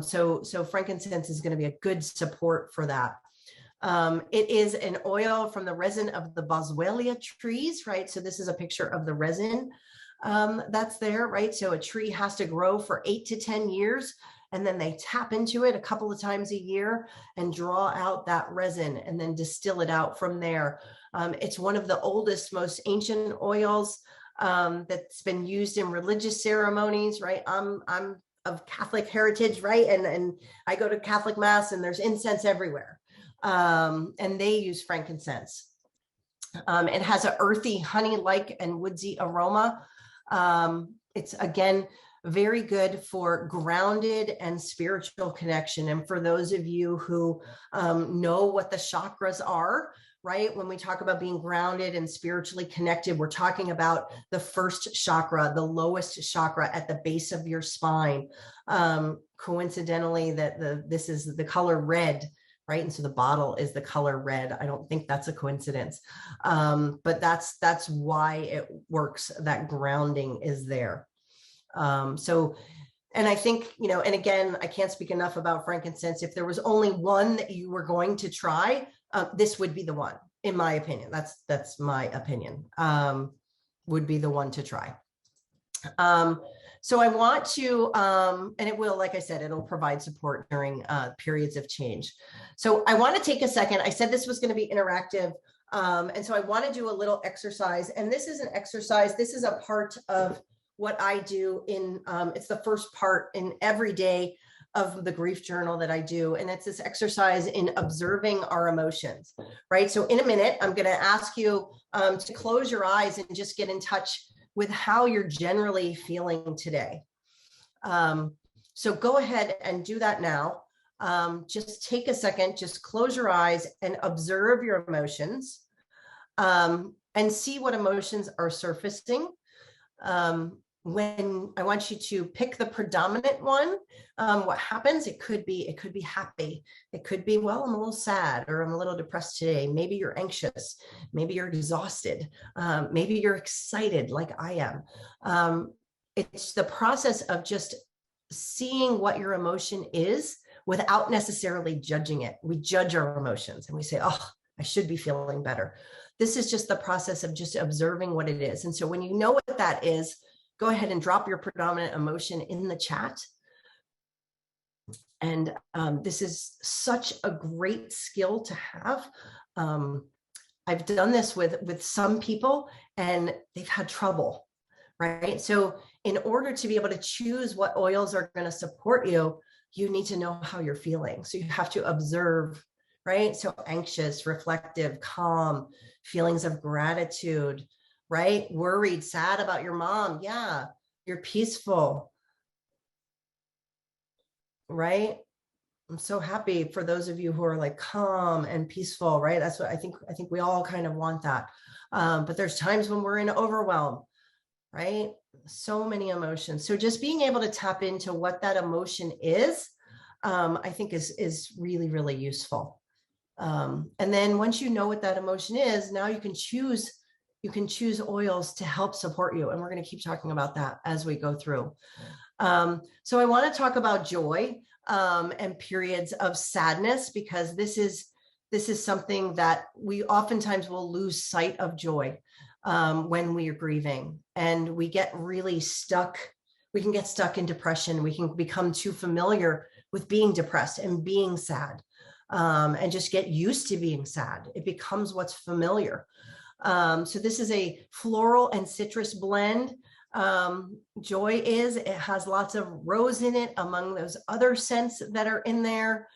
So frankincense is going to be a good support for that. It is an oil from the resin of the boswellia trees, right? So this is a picture of the resin that's there, right? So a tree has to grow for 8 to 10 years, and then they tap into it a couple of times a year and draw out that resin and then distill it out from there. It's one of the oldest, most ancient oils that's been used in religious ceremonies, right? I'm of Catholic heritage, right? And I go to Catholic mass and there's incense everywhere. And they use frankincense. It has an earthy, honey-like and woodsy aroma. It's, again, very good for grounded and spiritual connection. And for those of you who know what the chakras are, right? When we talk about being grounded and spiritually connected, we're talking about the first chakra, the lowest chakra at the base of your spine. Coincidentally, this is the color red, right? And so the bottle is the color red. I don't think that's a coincidence, but that's why it works. That grounding is there. And I think, and again, I can't speak enough about frankincense. If there was only one that you were going to try, this would be the one, in my opinion. That's my opinion, would be the one to try. So I want to, and it will, like I said, it'll provide support during periods of change. So I want to take a second. I said this was going to be interactive. And so I want to do a little exercise. And this is an exercise. This is a part of what I do in, it's the first part in every day of the grief journal that I do. And it's this exercise in observing our emotions, right? So in a minute, I'm going to ask you to close your eyes and just get in touch with how you're generally feeling today. So go ahead and do that now. Just take a second, just close your eyes and observe your emotions, and see what emotions are surfacing. When I want you to pick the predominant one, what happens? It could be happy. It could be, well, I'm a little sad, or I'm a little depressed today. Maybe you're anxious. Maybe you're exhausted. Maybe you're excited like I am. It's the process of just seeing what your emotion is without necessarily judging it. We judge our emotions and we say, oh, I should be feeling better. This is just the process of just observing what it is. And so when you know what that is, go ahead and drop your predominant emotion in the chat. And this is such a great skill to have. I've done this with some people and they've had trouble, right? So in order to be able to choose what oils are going to support you, you need to know how you're feeling. So you have to observe, right? So anxious, reflective, calm, feelings of gratitude, right? Worried, sad about your mom. Yeah. You're peaceful, right? I'm so happy for those of you who are like calm and peaceful, right? That's what I think we all kind of want that. But there's times when we're in overwhelm, right? So many emotions. So just being able to tap into what that emotion is, I think is really, really useful. And then once you know what that emotion is, now you can choose oils to help support you. And we're going to keep talking about that as we go through. So I want to talk about joy and periods of sadness, because this is something that we oftentimes will lose sight of joy when we are grieving, and we get really stuck. We can get stuck in depression. We can become too familiar with being depressed and being sad, and just get used to being sad. It becomes what's familiar. So this is a floral and citrus blend. Joy it has lots of rose in it, among those other scents that are in there.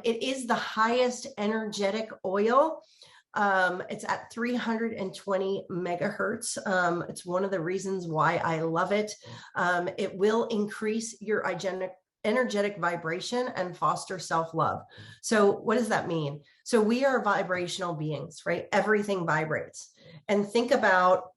It is the highest energetic oil. It's at 320 megahertz. It's one of the reasons why I love it. It will increase your energetic vibration and foster self-love. So what does that mean? So we are vibrational beings, right? Everything vibrates. And think about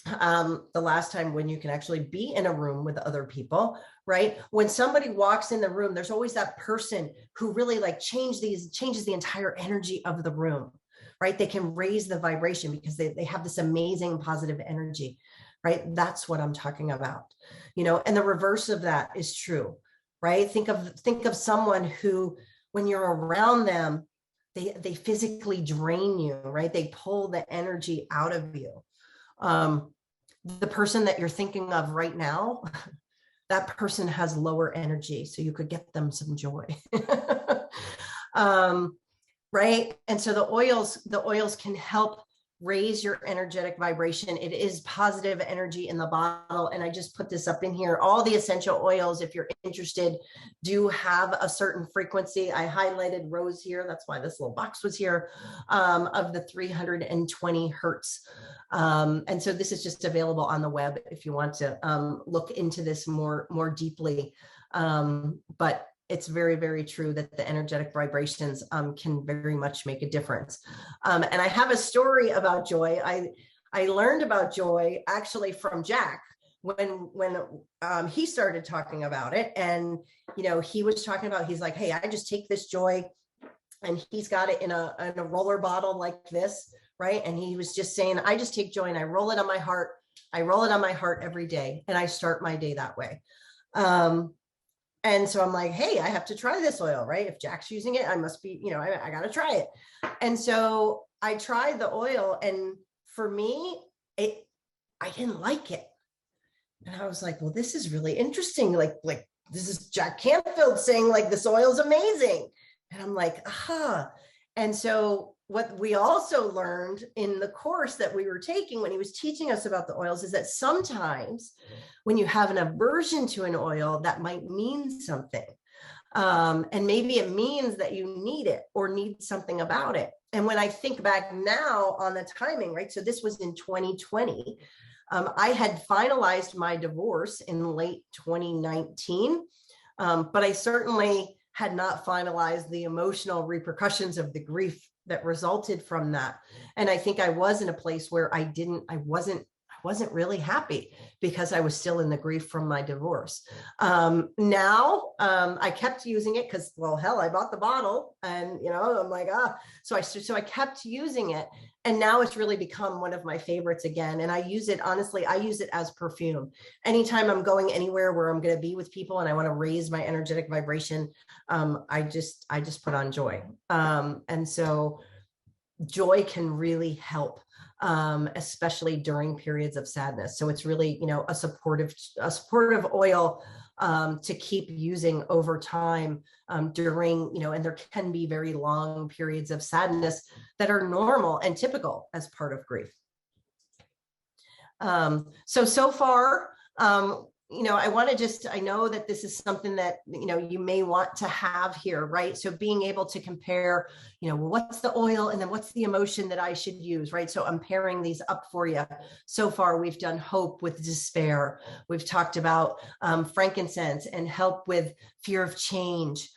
the last time when you can actually be in a room with other people, right? When somebody walks in the room, there's always that person who really like changes the entire energy of the room, right? They can raise the vibration because they have this amazing positive energy, right? That's what I'm talking about, and the reverse of that is true, right? Think of someone who, when you're around them, they physically drain you, right? They pull the energy out of you. The person that you're thinking of right now, that person has lower energy, so you could get them some joy. Right? And so the oils can help raise your energetic vibration. It is positive energy in the bottle. And I just put this up in here. All the essential oils, if you're interested, do have a certain frequency. I highlighted rose here. That's why this little box was here, of the 320 hertz. And so this is just available on the web if you want to look into this more deeply. But it's very, very true that the energetic vibrations can very much make a difference. And I have a story about joy. I learned about joy actually from Jack when he started talking about it. And, he was talking about, he's like, hey, I just take this joy, and he's got it in a roller bottle like this, right? And he was just saying, I just take joy and I roll it on my heart. I roll it on my heart every day, and I start my day that way. And so I'm like, hey, I have to try this oil, right? If Jack's using it, I must be, I got to try it. And so I tried the oil, and for me, I didn't like it. And I was like, well, this is really interesting. Like this is Jack Canfield saying like, this oil is amazing. And I'm like, aha. And so what we also learned in the course that we were taking when he was teaching us about the oils is that sometimes when you have an aversion to an oil, that might mean something. And maybe it means that you need it or need something about it. And when I think back now on the timing, right? So this was in 2020. I had finalized my divorce in late 2019, but I certainly had not finalized the emotional repercussions of the grief that resulted from that. And I think I was in a place where I wasn't really happy because I was still in the grief from my divorce. Now I kept using it because, well, hell, I bought the bottle, and I'm like, so I kept using it, and now it's really become one of my favorites again. And I use it, honestly, I use it as perfume. Anytime I'm going anywhere where I'm going to be with people and I want to raise my energetic vibration, I just put on joy. And so joy can really help, especially during periods of sadness. So it's really, a supportive oil to keep using over time during, and there can be very long periods of sadness that are normal and typical as part of grief. So far, I know that this is something that, you may want to have here, right? So being able to compare, what's the oil and then what's the emotion that I should use, right? So I'm pairing these up for you. So far, we've done hope with despair. We've talked about frankincense and help with fear of change.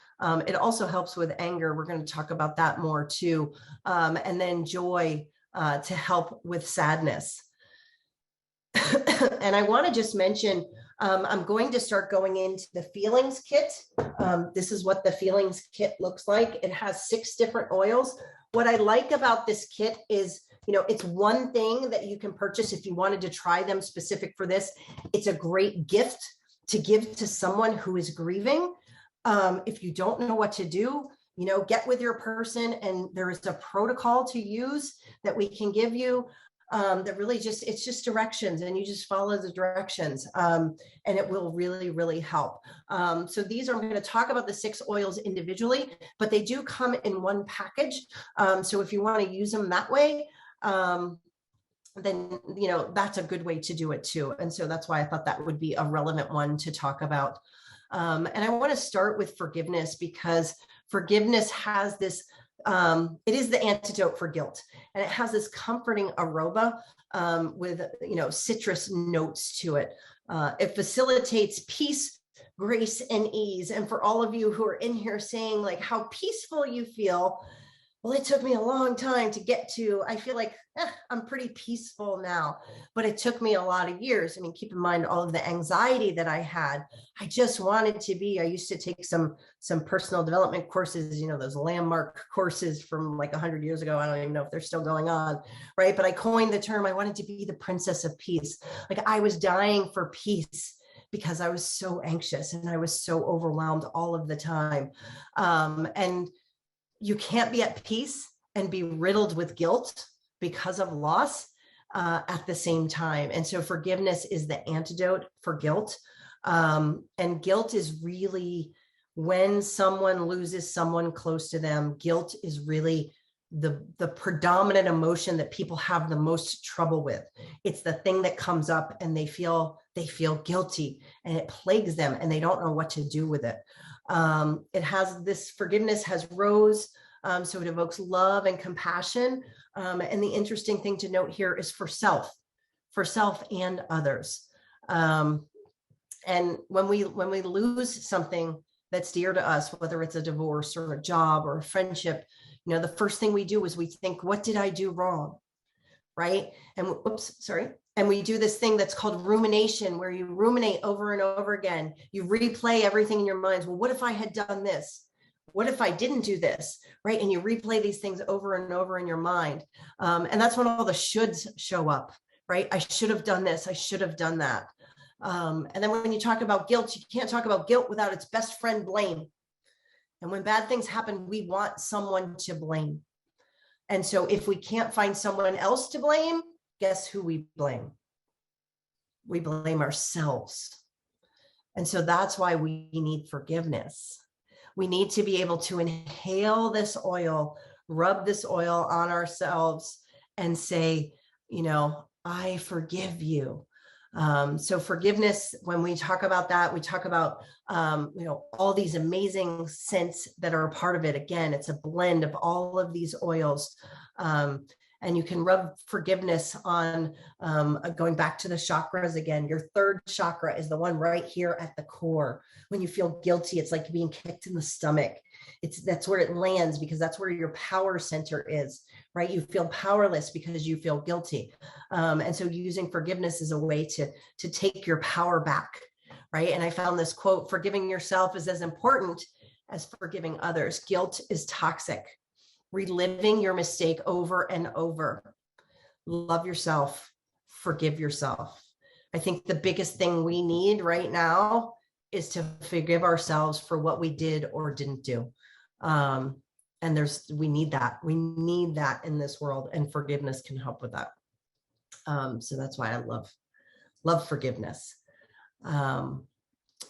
It also helps with anger. We're going to talk about that more too. And then joy to help with sadness. And I want to just mention, I'm going to start going into the feelings kit. This is what the feelings kit looks like. It has 6 different oils. What I like about this kit is, it's one thing that you can purchase if you wanted to try them specific for this. It's a great gift to give to someone who is grieving. If you don't know what to do, get with your person, and there is a protocol to use that we can give you. That really it's just directions, and you just follow the directions, and it will really, really help. So these I'm going to talk about the 6 oils individually, but they do come in one package. So if you want to use them that way, then, that's a good way to do it too. And so that's why I thought that would be a relevant one to talk about. And I want to start with forgiveness, because forgiveness has this, it is the antidote for guilt, and it has this comforting aroma with, citrus notes to it. It facilitates peace, grace, and ease. And for all of you who are in here saying like how peaceful you feel, well, it took me a long time to get to. I feel like I'm pretty peaceful now, but it took me a lot of years. I mean, keep in mind all of the anxiety that I had. I just wanted to be. I used to take some personal development courses, those landmark courses from like 100 years ago. I don't even know if they're still going on, right? But I coined the term. I wanted to be the princess of peace. Like I was dying for peace because I was so anxious and I was so overwhelmed all of the time. And you can't be at peace and be riddled with guilt because of loss at the same time. And so forgiveness is the antidote for guilt. And guilt is really when someone loses someone close to them, guilt is really the predominant emotion that people have the most trouble with. It's the thing that comes up and they feel guilty and it plagues them and they don't know what to do with it. It has this forgiveness has rose. So it evokes love and compassion. And the interesting thing to note here is for self and others. And when we lose something that's dear to us, whether it's a divorce or a job or a friendship, the first thing we do is we think, what did I do wrong? Right? And we do this thing that's called rumination, where you ruminate over and over again. You replay everything in your minds. Well, what if I had done this? What if I didn't do this? Right? And you replay these things over and over in your mind. And that's when all the shoulds show up, right? I should have done this. I should have done that. And then when you talk about guilt, you can't talk about guilt without its best friend, blame. And when bad things happen, we want someone to blame. And so if we can't find someone else to blame, guess who we blame? We blame ourselves. And so that's why we need forgiveness. We need to be able to inhale this oil, rub this oil on ourselves and say, I forgive you. So forgiveness, when we talk about that, we talk about, all these amazing scents that are a part of it. Again, it's a blend of all of these oils. And you can rub forgiveness on, going back to the chakras again. Your third chakra is the one right here at the core. When you feel guilty, it's like being kicked in the stomach. That's where it lands, because that's where your power center is, right? You feel powerless because you feel guilty. And so using forgiveness is a way to take your power back, right? And I found this quote: forgiving yourself is as important as forgiving others. Guilt is toxic. Reliving your mistake over and over. Love yourself, forgive yourself. I think the biggest thing we need right now is to forgive ourselves for what we did or didn't do. And we need that. We need that in this world, and forgiveness can help with that. So that's why I love forgiveness. And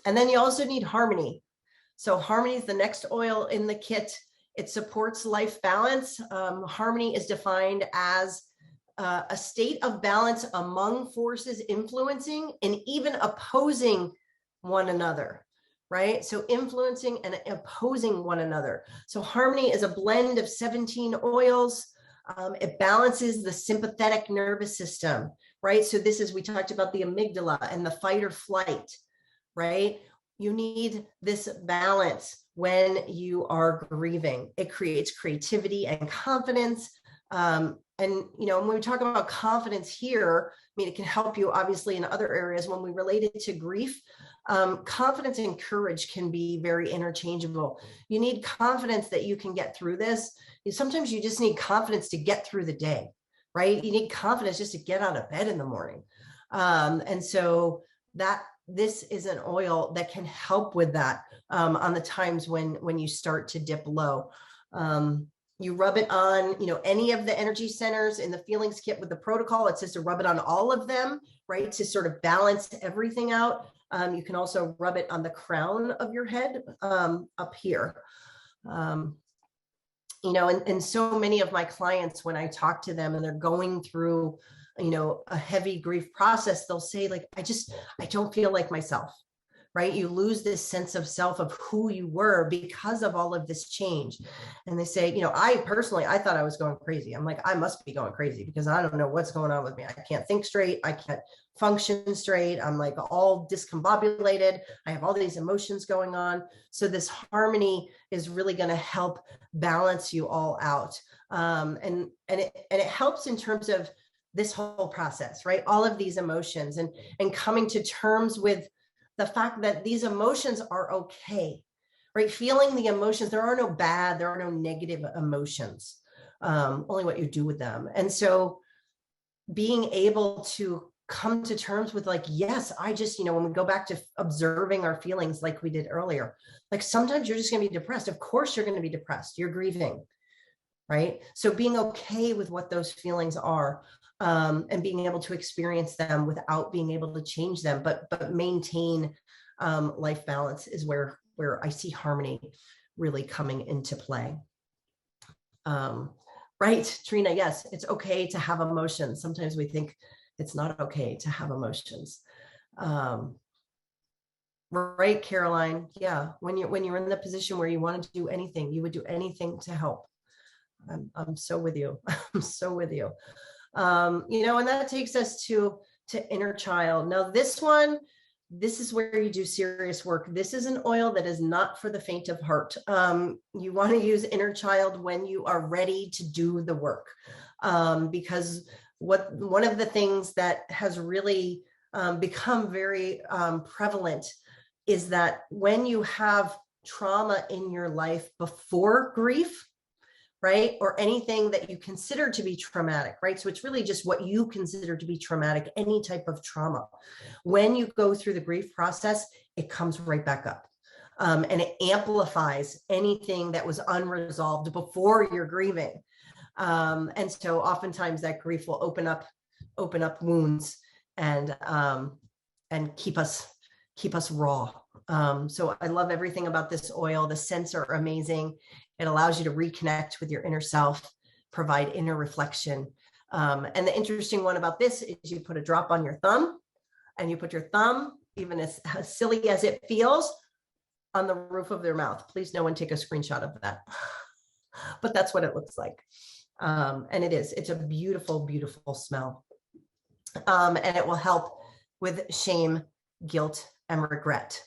then you also need harmony. So harmony is the next oil in the kit. It supports life balance. Harmony is defined as a state of balance among forces influencing and even opposing one another, right? So influencing and opposing one another. So harmony is a blend of 17 oils. It balances the sympathetic nervous system, right? So we talked about the amygdala and the fight or flight, right? You need this balance when you are grieving. It creates creativity and confidence. And, when we talk about confidence here, it can help you obviously in other areas. When we relate it to grief, confidence and courage can be very interchangeable. You need confidence that you can get through this. Sometimes you just need confidence to get through the day, right? You need confidence just to get out of bed in the morning. And so this is an oil that can help with that on the times when you start to dip low. You rub it on, any of the energy centers in the feelings kit with the protocol. It says to rub it on all of them, right? To sort of balance everything out. You can also rub it on the crown of your head up here. And so many of my clients, when I talk to them and they're going through a heavy grief process, they'll say I don't feel like myself, right? You lose this sense of self, of who you were because of all of this change. And they say, I thought I was going crazy. I'm like, I must be going crazy because I don't know what's going on with me. I can't think straight. I can't function straight. I'm like all discombobulated. I have all these emotions going on. So this harmony is really going to help balance you all out. And it helps in terms of this whole process, right? All of these emotions and coming to terms with the fact that these emotions are okay, right? Feeling the emotions, there are no negative emotions, only what you do with them. And so being able to come to terms with like, yes, I just, when we go back to observing our feelings like we did earlier, like sometimes you're just going to be depressed. Of course you're going to be depressed. You're grieving, right? So being okay with what those feelings are, and being able to experience them without being able to change them, but maintain life balance is where I see harmony really coming into play. Right, Trina, yes, it's okay to have emotions. Sometimes we think it's not okay to have emotions. Right, Caroline, yeah, when you're in the position where you want to do anything, you would do anything to help. I'm so with you. I'm so with you. And that takes us to inner child. Now this is where you do serious work. This is an oil that is not for the faint of heart. You want to use inner child when you are ready to do the work. Because one of the things that has really become very prevalent is that when you have trauma in your life before grief, right? Or anything that you consider to be traumatic, right? So it's really just what you consider to be traumatic, any type of trauma. When you go through the grief process, it comes right back up. And it amplifies anything that was unresolved before you're grieving. And so oftentimes that grief will open up wounds and keep us raw. So I love everything about this oil. The scents are amazing. It allows you to reconnect with your inner self, provide inner reflection. And the interesting one about this is you put a drop on your thumb, and you put your thumb, even as silly as it feels, on the roof of their mouth. Please no one take a screenshot of that. But that's what it looks like. And it's a beautiful, beautiful smell. And it will help with shame, guilt, and regret.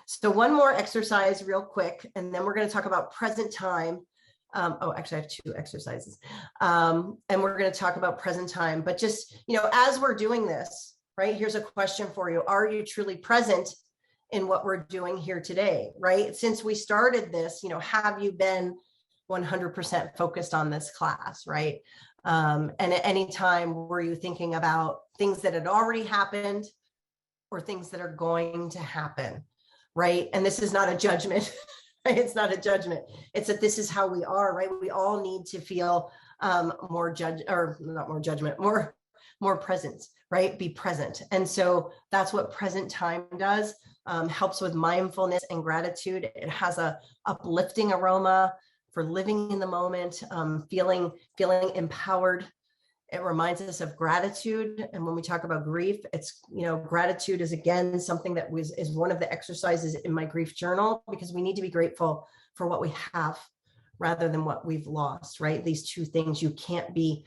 So one more exercise real quick, and then we're going to talk about present time. Actually I have two exercises. And we're going to talk about present time, but just, as we're doing this, right, here's a question for you. Are you truly present in what we're doing here today, right? Since we started this, have you been 100% focused on this class, right? And at any time, were you thinking about things that had already happened or things that are going to happen, right? And this is not a judgment. It's not a judgment. It's that this is how we are, right? We all need to feel more presence, right? Be present. And so that's what present time does. Helps with mindfulness and gratitude. It has a uplifting aroma for living in the moment, feeling empowered. It reminds us of gratitude. And when we talk about grief, it's, gratitude is again something that is one of the exercises in my grief journal, because we need to be grateful for what we have rather than what we've lost, right? These two things, you can't be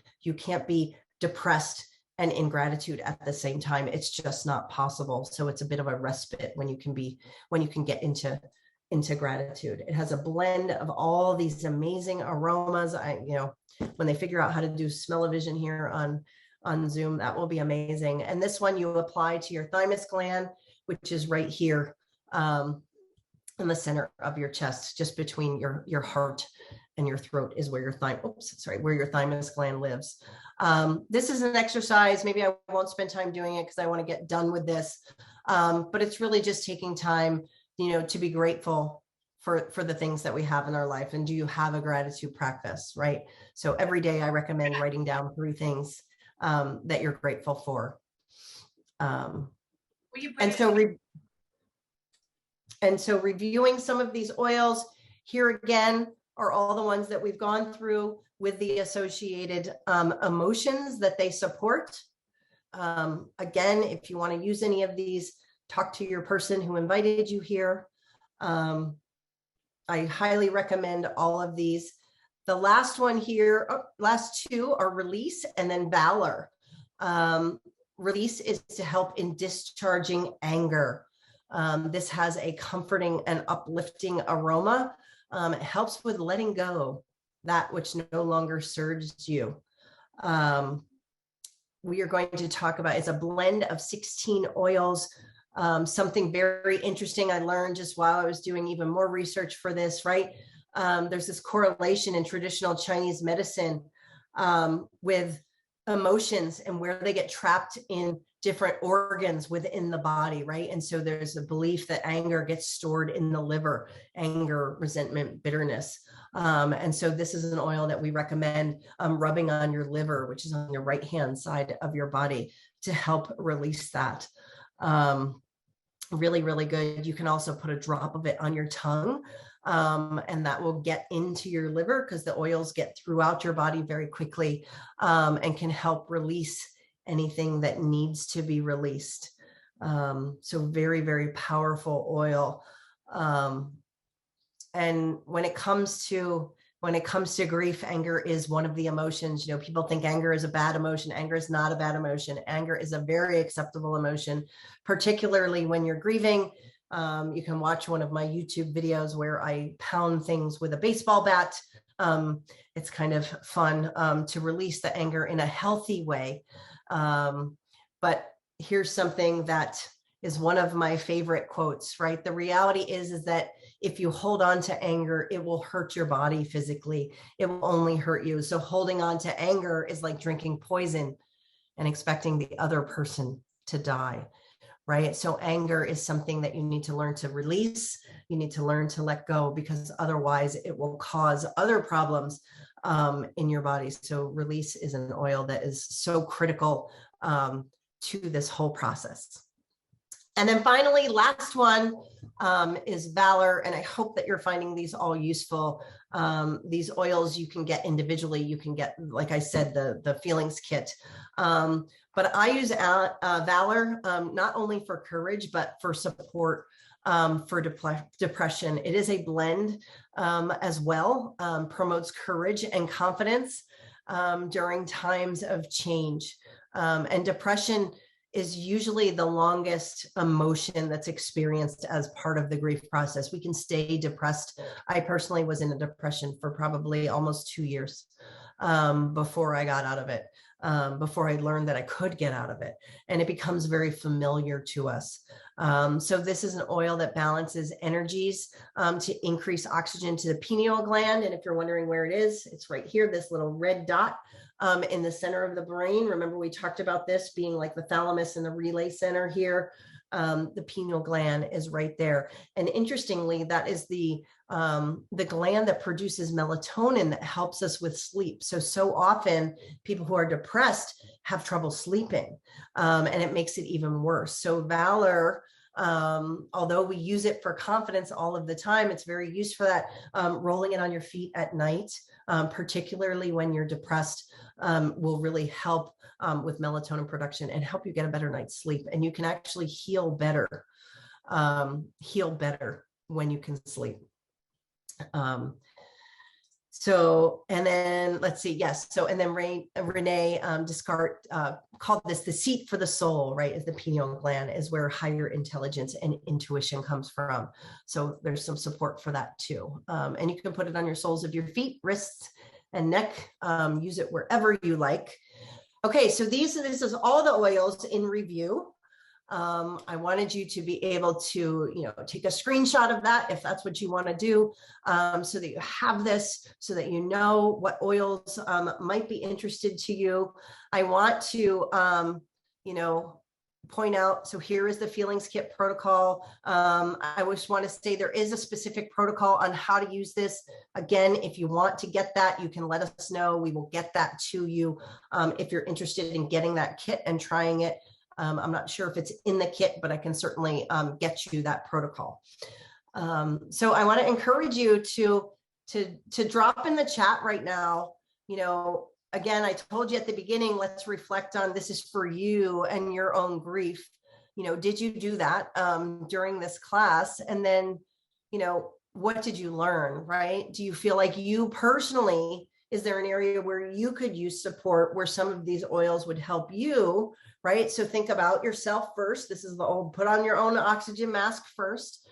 depressed and in gratitude at the same time. It's just not possible. So it's a bit of a respite when you can get into gratitude. It has a blend of all these amazing aromas. When they figure out how to do smell-o-vision here on Zoom, that will be amazing. And this one you apply to your thymus gland, which is right here in the center of your chest, just between your heart and your throat is where your thymus gland lives. This is an exercise. Maybe I won't spend time doing it because I want to get done with this. But it's really just taking time, to be grateful for the things that we have in our life. And do you have a gratitude practice, right? So every day I recommend writing down 3 things that you're grateful for. And so reviewing some of these oils here again are all the ones that we've gone through with the associated emotions that they support. Again, if you want to use any of these, talk to your person who invited you here. I highly recommend all of these. The last one here, last 2 are release and then valor. Release is to help in discharging anger. This has a comforting and uplifting aroma. It helps with letting go that which no longer serves you. We are going to talk about, it's a blend of 16 oils. Something very interesting I learned just while I was doing even more research for this, right? There's this correlation in traditional Chinese medicine with emotions and where they get trapped in different organs within the body, right? And so there's a belief that anger gets stored in the liver, anger, resentment, bitterness. And so this is an oil that we recommend rubbing on your liver, which is on your right-hand side of your body, to help release that. Really, really good. You can also put a drop of it on your tongue, and that will get into your liver because the oils get throughout your body very quickly, and can help release anything that needs to be released. So very, very powerful oil. And when it comes to grief, anger is one of the emotions. People think anger is a bad emotion. Anger is not a bad emotion. Anger is a very acceptable emotion, particularly when you're grieving. You can watch one of my YouTube videos where I pound things with a baseball bat. It's kind of fun to release the anger in a healthy way. But here's something that is one of my favorite quotes, right? The reality is that if you hold on to anger, it will hurt your body physically. It will only hurt you. So holding on to anger is like drinking poison and expecting the other person to die, right? So anger is something that you need to learn to release. You need to learn to let go, because otherwise it will cause other problems in your body. So release is an oil that is so critical to this whole process. And then finally, last one is valor. And I hope that you're finding these all useful. These oils you can get individually. You can get, like I said, the feelings kit. But I use valor not only for courage, but for support for depression. It is a blend as well, promotes courage and confidence during times of change. And depression is usually the longest emotion that's experienced as part of the grief process. We can stay depressed. I personally was in a depression for probably almost 2 years before I got out of it, before I learned that I could get out of it. And it becomes very familiar to us. So this is an oil that balances energies to increase oxygen to the pineal gland. And if you're wondering where it is, it's right here, this little red dot in the center of the brain. Remember, we talked about this being like the thalamus and the relay center here. The pineal gland is right there. And interestingly, that is the gland that produces melatonin that helps us with sleep. So often people who are depressed have trouble sleeping, and it makes it even worse. So valor, although we use it for confidence all of the time, it's very used for that. Rolling it on your feet at night, particularly when you're depressed, will really help with melatonin production and help you get a better night's sleep. And you can actually heal better when you can sleep. So, and then let's see. Yes. So, and then Renee Descartes called this the seat for the soul, right? Is the pineal gland, is where higher intelligence and intuition comes from. So there's some support for that too. And you can put it on your soles of your feet, wrists, and neck. Use it wherever you like. Okay. So this is all the oils in review. I wanted you to be able to, take a screenshot of that if that's what you want to do, so that you have this, so that you know what oils might be interested to you. I want to, point out, so here is the feelings kit protocol. I just want to say there is a specific protocol on how to use this. Again, if you want to get that, you can let us know. We will get that to you if you're interested in getting that kit and trying it. I'm not sure if it's in the kit, but I can certainly get you that protocol. So I want to encourage you to drop in the chat right now. Again, I told you at the beginning, let's reflect on this is for you and your own grief. Did you do that during this class? And then, what did you learn, right? Do you feel like you personally, is there an area where you could use support, where some of these oils would help you, right? So think about yourself first. This is the old, put on your own oxygen mask first,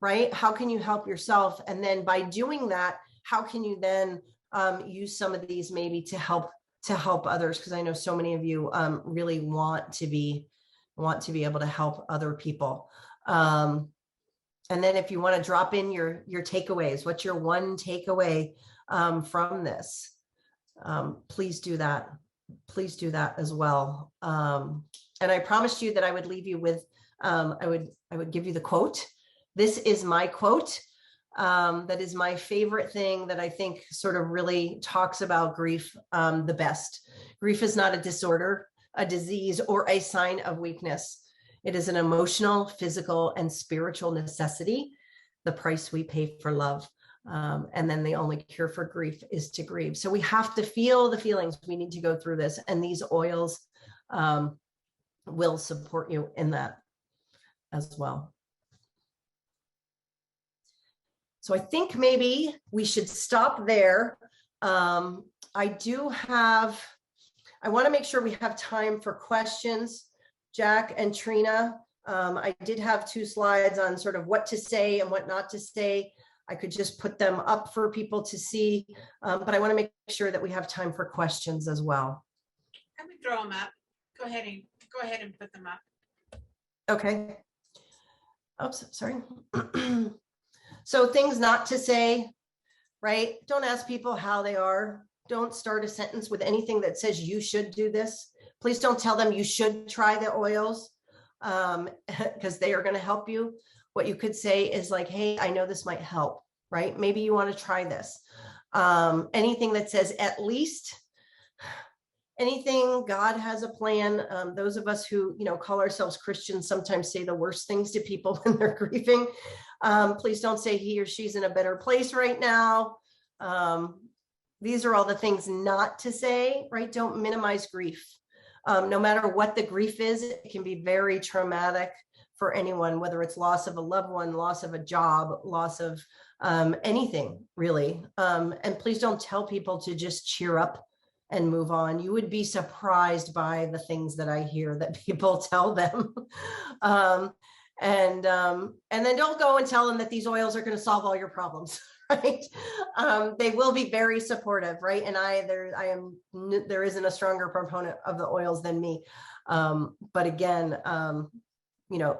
right? How can you help yourself? And then by doing that, how can you then use some of these maybe to help others? Because I know so many of you really want to be able to help other people. And then if you want to drop in your takeaways, what's your one takeaway from this? Please do that. please do that as well. And I promised you that I would leave you with, I would give you the quote. This is my quote. That is my favorite thing that I think sort of really talks about grief the best. Grief is not a disorder, a disease, or a sign of weakness. It is an emotional, physical, and spiritual necessity, the price we pay for love. And then the only cure for grief is to grieve. So we have to feel the feelings. We need to go through this. And these oils will support you in that as well. So I think maybe we should stop there. I want to make sure we have time for questions, Jack and Trina. I did have 2 slides on sort of what to say and what not to say. I could just put them up for people to see, but I want to make sure that we have time for questions as well. I would throw them up. Go ahead and put them up. Okay. Oops, sorry. So things not to say, right? Don't ask people how they are. Don't start a sentence with anything that says you should do this. Please don't tell them you should try the oils because they are going to help you. What you could say is like, hey, I know this might help, right? Maybe you want to try this. Anything that says at least, anything, God has a plan. Those of us who, call ourselves Christians sometimes say the worst things to people when they're grieving. Please don't say he or she's in a better place right now. These are all the things not to say, right? Don't minimize grief. No matter what the grief is, it can be very traumatic for anyone, whether it's loss of a loved one, loss of a job, loss of anything really. And please don't tell people to just cheer up and move on. You would be surprised by the things that I hear that people tell them. And then don't go and tell them that these oils are going to solve all your problems, right? They will be very supportive, right? And there isn't a stronger proponent of the oils than me. But again,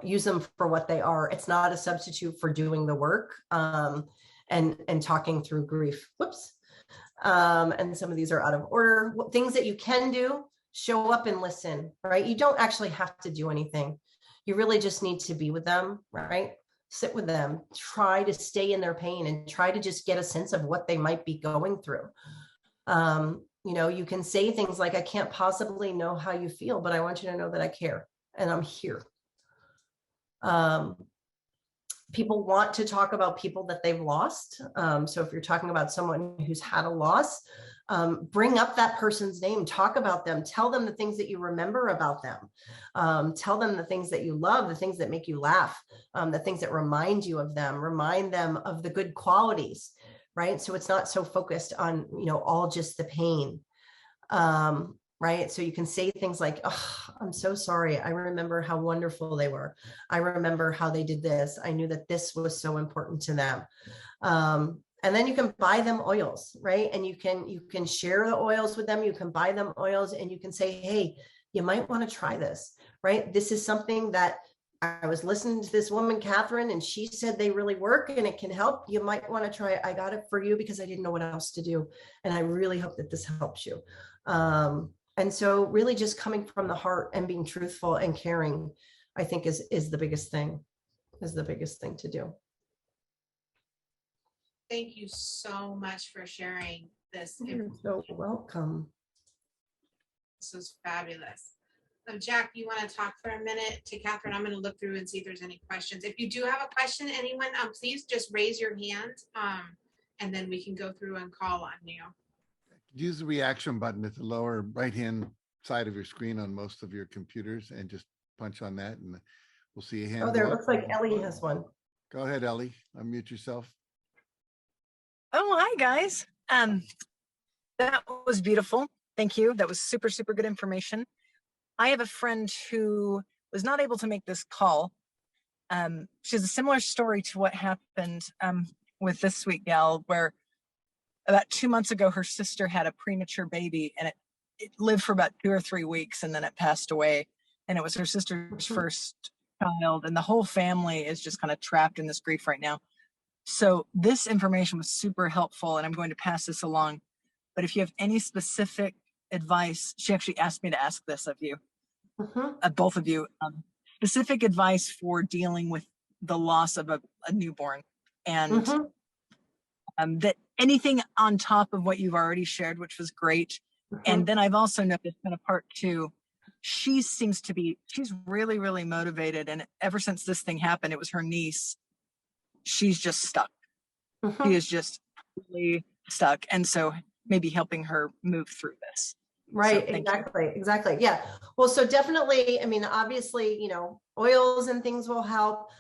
use them for what they are. It's not a substitute for doing the work and talking through grief. Whoops. And some of these are out of order. Things that you can do, show up and listen, right? You don't actually have to do anything. You really just need to be with them, right? Sit with them, try to stay in their pain and try to just get a sense of what they might be going through. You can say things like, I can't possibly know how you feel, but I want you to know that I care and I'm here. People want to talk about people that they've lost. So if you're talking about someone who's had a loss, bring up that person's name, talk about them, tell them the things that you remember about them. Tell them the things that you love, the things that make you laugh, the things that remind you of them, remind them of the good qualities, right? So it's not so focused on, all just the pain. Right. So you can say things like, oh, I'm so sorry. I remember how wonderful they were. I remember how they did this. I knew that this was so important to them. And then you can buy them oils, right? And you can share the oils with them. You can buy them oils and you can say, hey, you might want to try this, right? This is something that I was listening to this woman, Catherine, and she said they really work and it can help. You might want to try it. I got it for you because I didn't know what else to do. And I really hope that this helps you. And so really just coming from the heart and being truthful and caring, I think is the biggest thing, to do. Thank you so much for sharing this. You're so welcome. This was fabulous. Jack, you want to talk for a minute to Catherine? I'm going to look through and see if there's any questions. If you do have a question, anyone, please just raise your hand and then we can go through and call on you. Use the reaction button at the lower right-hand side of your screen on most of your computers and just punch on that and we'll see a hand. Oh, there looks like Ellie has one. Go ahead, Ellie. Unmute yourself. Oh, hi, guys. That was beautiful. Thank you. That was super, super good information. I have a friend who was not able to make this call. She has a similar story to what happened with this sweet gal, where about 2 months ago, her sister had a premature baby and it lived for about 2 or 3 weeks and then it passed away. And it was her sister's first child. And the whole family is just kind of trapped in this grief right now. So this information was super helpful and I'm going to pass this along. But if you have any specific advice. She actually asked me to ask this of you, Mhm. both of you, specific advice for dealing with the loss of a newborn, and Mhm. that anything on top of what you've already shared, which was great. And Mhm. then I've also noticed in a part two, she's really, really motivated. And ever since this thing happened, it was her niece. She's just stuck. She Mhm. is just really stuck. And so maybe helping her move through this. Right, So thank you. exactly. Yeah. Well, so definitely, I mean, obviously, oils and things will help.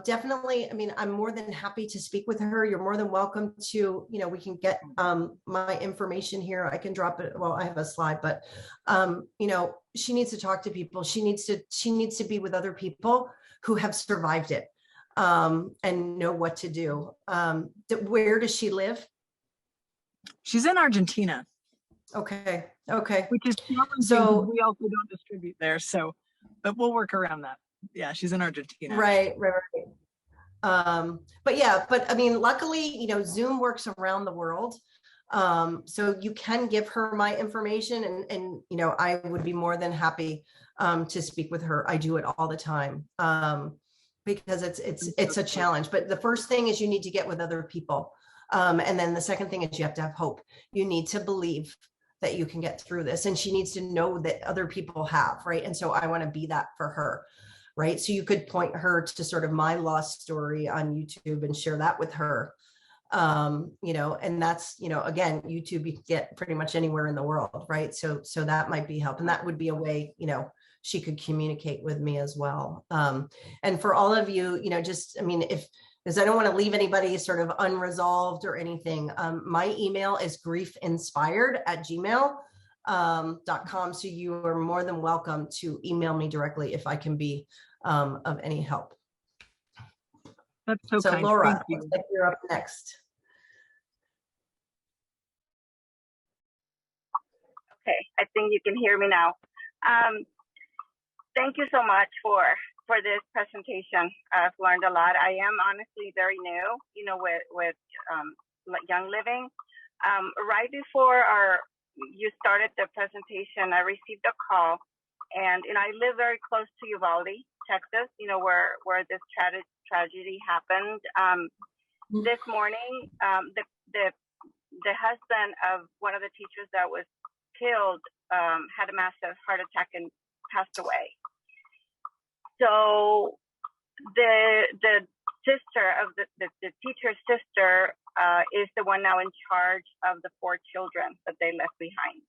Definitely, I mean, I'm more than happy to speak with her. You're more than welcome to, we can get my information here. I can drop it. Well, I have a slide, but she needs to talk to people. She needs to be with other people who have survived it and know what to do. Where does she live? She's in Argentina. Okay. Which is challenging because we also don't distribute there. So, but we'll work around that. Yeah, she's in Argentina. Right. But I mean, luckily, Zoom works around the world. So you can give her my information and I would be more than happy to speak with her. I do it all the time because it's a challenge. But the first thing is you need to get with other people. And then the second thing is you have to have hope. You need to believe that you can get through this. And she needs to know that other people have, right? And so I want to be that for her, right? So you could point her to sort of my lost story on YouTube and share that with her. And that's, again, YouTube, you can get pretty much anywhere in the world, right? So that might be help. And that would be a way, she could communicate with me as well. And for all of you, because I don't want to leave anybody sort of unresolved or anything. My email is griefeinspired@gmail.com. So you are more than welcome to email me directly if I can be of any help. That's so kind. Laura, thank you. looks like you're up next. Okay, I think you can hear me now. Thank you so much for this presentation. I've learned a lot. I am honestly very new, with Young Living. Right before you started the presentation, I received a call, and I live very close to Uvalde, Texas, where this tragedy happened. This morning, the husband of one of the teachers that was killed had a massive heart attack and passed away. So the sister of the teacher's sister is the one now in charge of the 4 children that they left behind.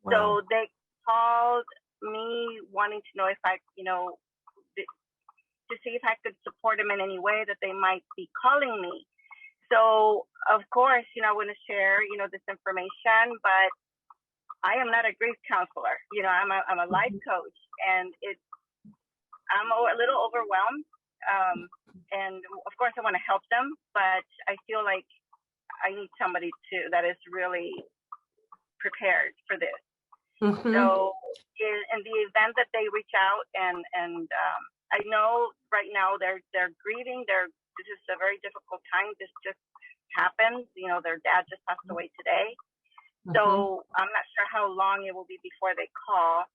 Wow. So they called me wanting to know if I, to see if I could support them in any way that they might be calling me. So of course, I want to share, this information, but I am not a grief counselor. I'm a life coach, and I'm a little overwhelmed. And of course I want to help them, but I feel like I need somebody that is really prepared for this. Mm-hmm. So in the event that they reach out and I know right now they're grieving. This is a very difficult time. This just happened. Their dad just passed away today. Mm-hmm. So I'm not sure how long it will be before they call.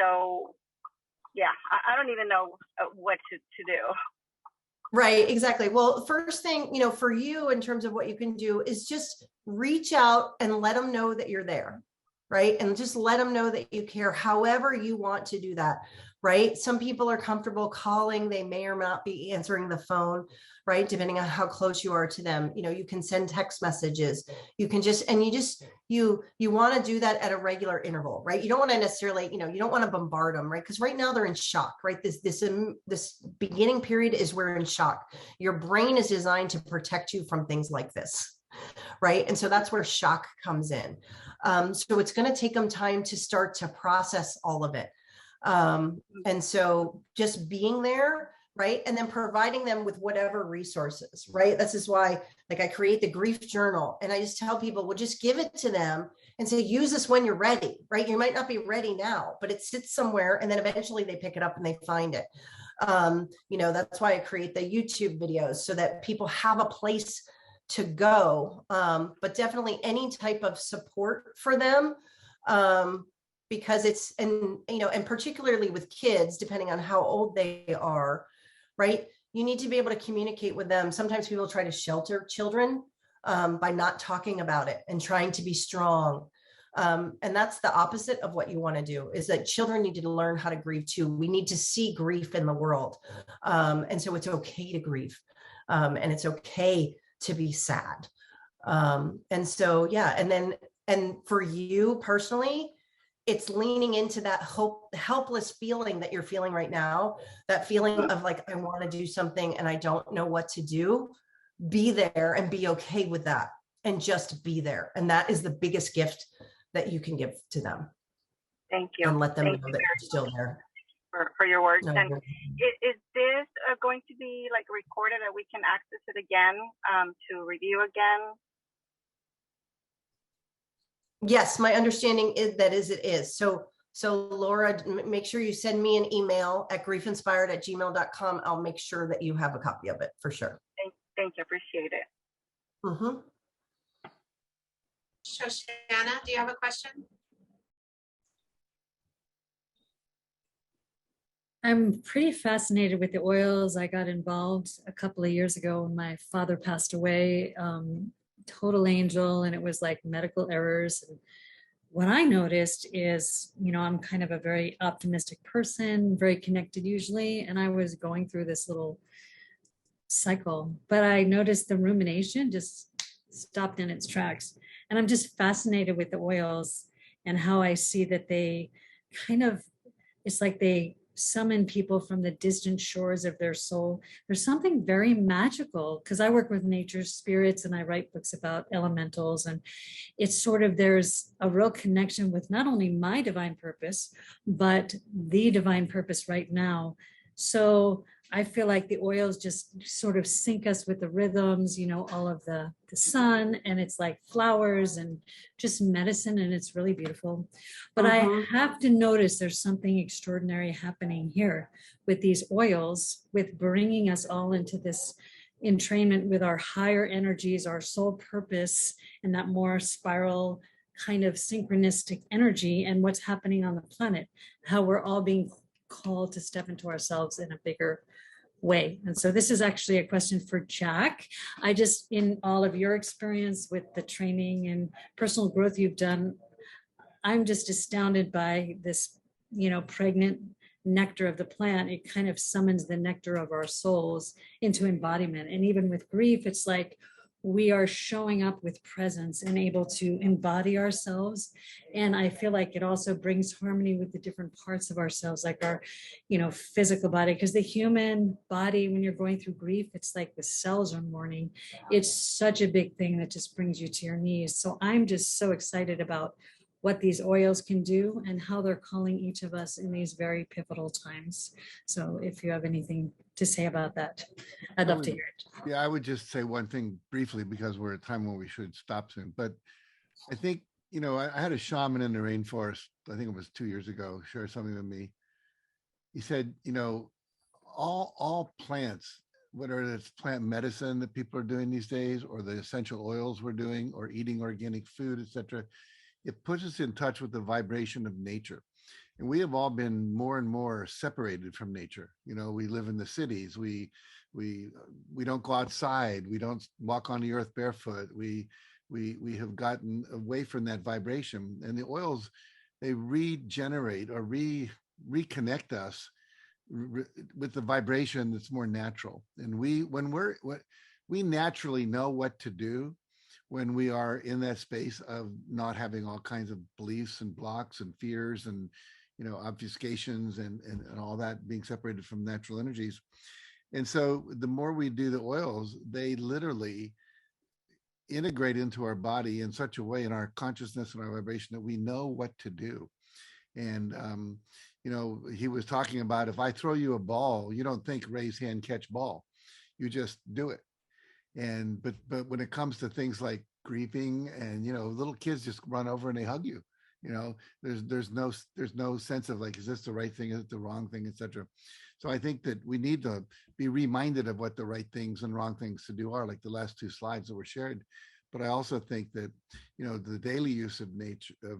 So yeah, I don't even know what to do. Right, exactly. Well, first thing, for you in terms of what you can do is just reach out and let them know that you're there, right? And just let them know that you care, however you want to do that, right? Some people are comfortable calling. They may or not be answering the phone, right? Depending on how close you are to them. You can send text messages. You can you want to do that at a regular interval, right? You don't want to necessarily, you don't want to bombard them, right? Because right now they're in shock, right? This beginning period is we're in shock. Your brain is designed to protect you from things like this, right? And so that's where shock comes in. So it's going to take them time to start to process all of it. And so just being there, right? And then providing them with whatever resources, right? This is why, I create the grief journal, and I just tell people, well, just give it to them and say, use this when you're ready, right? You might not be ready now, but it sits somewhere, and then eventually they pick it up and they find it. That's why I create the YouTube videos, so that people have a place to go, but definitely any type of support for them, because it's, and and particularly with kids, depending on how old they are, right? You need to be able to communicate with them. Sometimes people try to shelter children by not talking about it and trying to be strong. And that's the opposite of what you want to do, is that children need to learn how to grieve too. We need to see grief in the world. And so it's okay to grieve. And it's okay to be sad. And so, yeah. And for you personally, it's leaning into that helpless feeling that you're feeling right now, that feeling of like, I want to do something and I don't know what to do. Be there and be okay with that, and just be there. And that is the biggest gift that you can give to them. Thank you. And let them Thank know you that you're still there. for your words. No, And is this going to be like recorded that we can access it again to review again? yes, my understanding is that it is. So Laura, make sure you send me an email at GriefInspired@gmail.com. I'll make sure that you have a copy of it for sure. Thank you. Appreciate it. Mm-hmm. Shoshana, do you have a question? I'm pretty fascinated with the oils. I got involved a couple of years ago when my father passed away, total angel, and it was like medical errors. And what I noticed is, I'm kind of a very optimistic person, very connected usually, and I was going through this little cycle, but I noticed the rumination just stopped in its tracks. And I'm just fascinated with the oils and how I see that they kind of, it's like they summon people from the distant shores of their soul. There's something very magical, because I work with nature's spirits and I write books about elementals, and it's sort of, there's a real connection with not only my divine purpose, but the divine purpose right now. So I feel like the oils just sort of sync us with the rhythms, all of the sun, and it's like flowers and just medicine, and it's really beautiful. But I have to notice there's something extraordinary happening here with these oils, with bringing us all into this entrainment with our higher energies, our soul purpose, and that more spiral kind of synchronistic energy, and what's happening on the planet, how we're all being called to step into ourselves in a bigger way. And so this is actually a question for Jack. I just, in all of your experience with the training and personal growth you've done, I'm just astounded by this, pregnant nectar of the plant. It kind of summons the nectar of our souls into embodiment. And even with grief, it's like we are showing up with presence and able to embody ourselves. And I feel like it also brings harmony with the different parts of ourselves, like our, physical body, because the human body, when you're going through grief, it's like the cells are mourning. It's such a big thing that just brings you to your knees. So I'm just so excited about what these oils can do and how they're calling each of us in these very pivotal times. So if you have anything to say about that, I'd love to hear it. Yeah, I would just say one thing briefly, because we're at a time when we should stop soon. But I think, I had a shaman in the rainforest, I think it was 2 years ago, share something with me. He said, all plants, whether it's plant medicine that people are doing these days, or the essential oils we're doing, or eating organic food, etc., it puts us in touch with the vibration of nature. And we have all been more and more separated from nature. We live in the cities. We don't go outside. We don't walk on the earth barefoot. We have gotten away from that vibration. And the oils, they regenerate or reconnect us with the vibration that's more natural. And we naturally know what to do when we are in that space of not having all kinds of beliefs and blocks and fears and obfuscations and all that, being separated from natural energies. And so the more we do the oils, they literally integrate into our body in such a way, in our consciousness and our vibration, that we know what to do. And he was talking about, if I throw you a ball, you don't think raise hand, catch ball, you just do it. But when it comes to things like grieving, and little kids just run over and they hug you, There's no sense of like, is this the right thing? Is it the wrong thing, etc. So I think that we need to be reminded of what the right things and wrong things to do are, like the last two slides that were shared. But I also think that, the daily use of of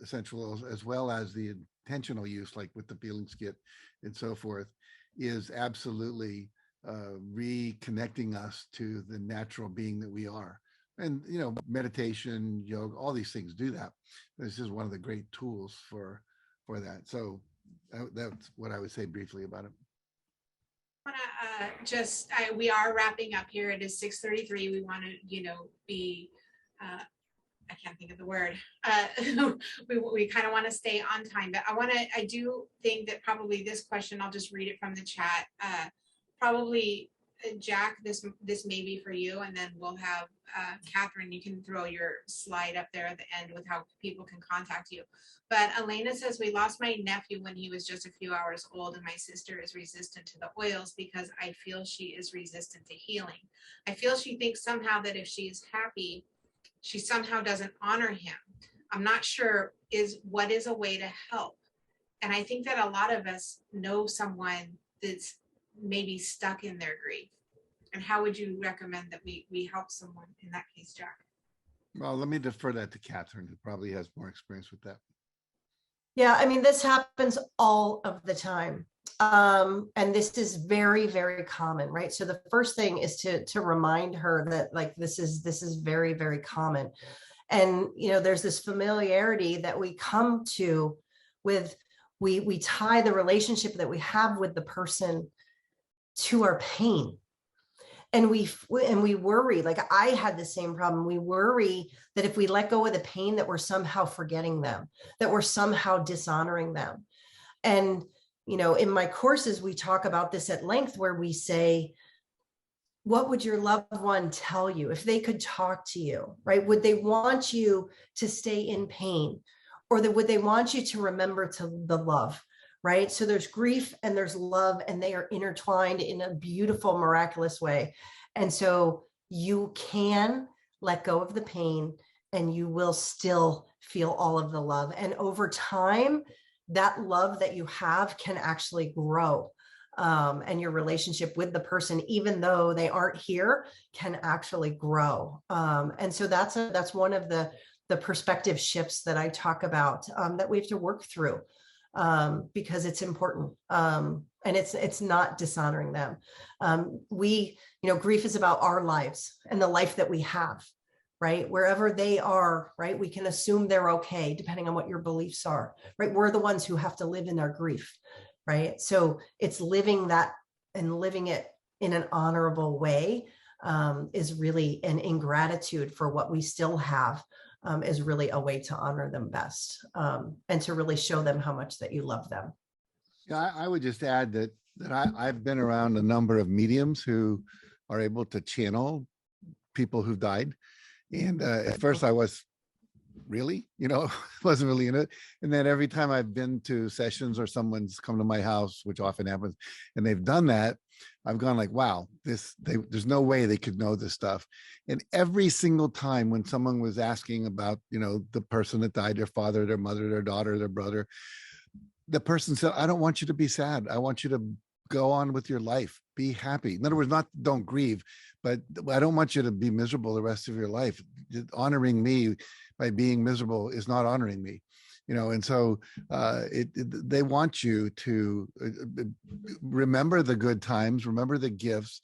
essential oils, as well as the intentional use, like with the feelings kit and so forth, is absolutely reconnecting us to the natural being that we are. And, meditation, yoga, all these things do that. This is one of the great tools for that. So that's what I would say briefly about it. We are wrapping up here. It is 6:33. We want to, be, I can't think of the word. We kind of want to stay on time, but I do think that probably this question, I'll just read it from the chat. Probably Jack, this may be for you, and then we'll have Catherine, you can throw your slide up there at the end with how people can contact you. But Elena says, we lost my nephew when he was just a few hours old, and my sister is resistant to the oils because I feel she is resistant to healing. I feel she thinks somehow that if she is happy, she somehow doesn't honor him. I'm not sure what is a way to help. And I think that a lot of us know someone that's maybe stuck in their grief. And how would you recommend that we help someone in that case, Jack? Well, let me defer that to Catherine, who probably has more experience with that. Yeah, I mean, this happens all of the time. And this is very, very common, right? So the first thing is to remind her that like, this is very, very common. And, there's this familiarity that we come to with, we tie the relationship that we have with the person to our pain. And we worry, like I had the same problem. We worry that if we let go of the pain, that we're somehow forgetting them, that we're somehow dishonoring them. And, in my courses, we talk about this at length, where we say, what would your loved one tell you if they could talk to you, right? Would they want you to stay in pain, or would they want you to remember the love? Right? So there's grief and there's love, and they are intertwined in a beautiful, miraculous way. And so you can let go of the pain and you will still feel all of the love. And over time, that love that you have can actually grow. And your relationship with the person, even though they aren't here, can actually grow. And so that's one of the perspective shifts that I talk about, that we have to work through. Because it's important, and it's not dishonoring them. Grief is about our lives and the life that we have, right? Wherever they are, right? We can assume they're okay, depending on what your beliefs are, right? We're the ones who have to live in their grief, right? So it's living that and living it in an honorable way is really an ingratitude for what we still have. Is really a way to honor them best, and to really show them how much that you love them. Yeah, I would just add that I've been around a number of mediums who are able to channel people who've died. And at first I was really, wasn't really in it. And then every time I've been to sessions or someone's come to my house, which often happens, and they've done that, I've gone like, wow, there's no way they could know this stuff. And every single time when someone was asking about, the person that died, their father, their mother, their daughter, their brother, the person said, I don't want you to be sad. I want you to go on with your life. Be happy. In other words, not don't grieve, but I don't want you to be miserable the rest of your life. Honoring me by being miserable is not honoring me. And so they want you to remember the good times, remember the gifts,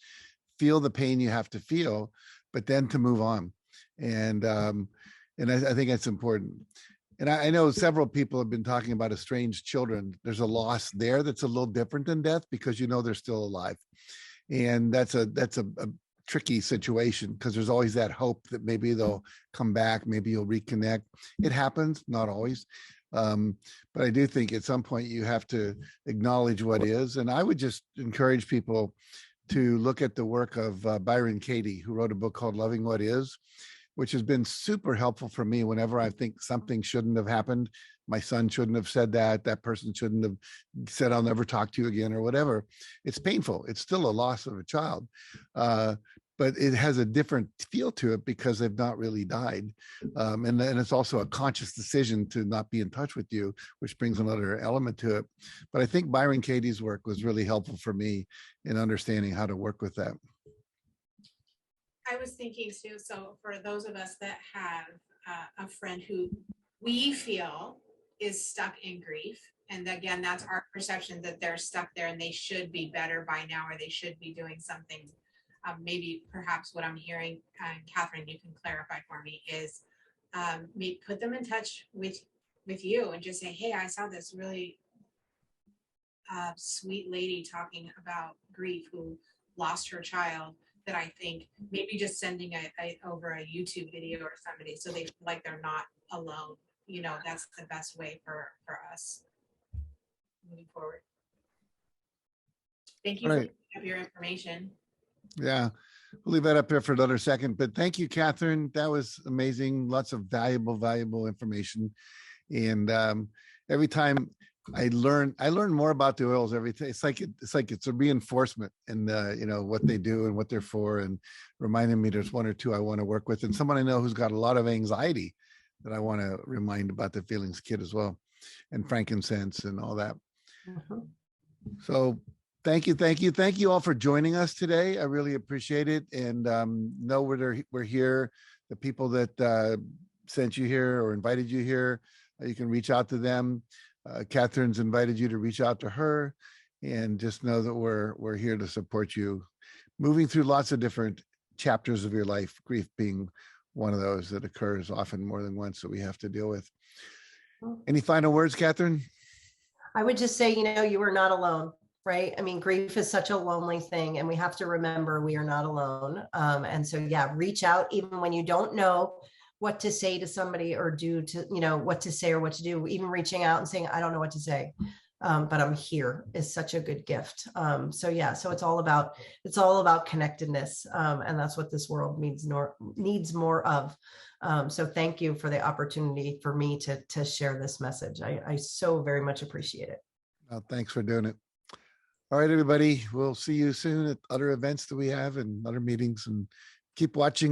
feel the pain you have to feel, but then to move on. And I think that's important. And I know several people have been talking about estranged children. There's a loss there that's a little different than death, because they're still alive. And that's a tricky situation, because there's always that hope that maybe they'll come back, maybe you'll reconnect. It happens, not always. But I do think at some point you have to acknowledge what is. And I would just encourage people to look at the work of Byron Katie, who wrote a book called Loving What Is, which has been super helpful for me whenever I think something shouldn't have happened. My son shouldn't have said that. That person shouldn't have said, I'll never talk to you again, or whatever. It's painful. It's still a loss of a child. but it has a different feel to it because they've not really died. And then it's also a conscious decision to not be in touch with you, which brings another element to it. But I think Byron Katie's work was really helpful for me in understanding how to work with that. I was thinking too, so for those of us that have a friend who we feel is stuck in grief, and again, that's our perception that they're stuck there and they should be better by now, or they should be doing something. Maybe perhaps what I'm hearing, Catherine, you can clarify for me, is maybe put them in touch with you and just say, hey, I saw this really sweet lady talking about grief who lost her child, that I think maybe just sending over a YouTube video or somebody so they feel like they're not alone. You know, that's the best way for us moving forward. Thank you for your information. Yeah, we'll leave that up there for another second. But thank you, Catherine. That was amazing. Lots of valuable information. And every time I learn more about the oils every day. It's like it's a reinforcement in you know, what they do and what they're for, and reminding me there's one or two I want to work with, and someone I know who's got a lot of anxiety that I want to remind about the Feelings Kit as well, and Frankincense and all that. So thank you all for joining us today. I really appreciate it, and know we're here. The people that sent you here or invited you here, you can reach out to them. Catherine's invited you to reach out to her, and just know that we're here to support you, moving through lots of different chapters of your life, grief being one of those that occurs often more than once that we have to deal with. Any final words, Catherine? I would just say, you know, you are not alone, right? I mean, grief is such a lonely thing, and we have to remember we are not alone. And so, yeah, reach out even when you don't know what to say to somebody or do to, you know, what to say or what to do. Even reaching out and saying, I don't know what to say, but I'm here is such a good gift. So yeah, so it's all about connectedness. And that's what this world needs more of. So thank you for the opportunity for me to share this message. I so very much appreciate it. Well, thanks for doing it. All right, everybody, we'll see you soon at other events that we have and other meetings, and keep watching.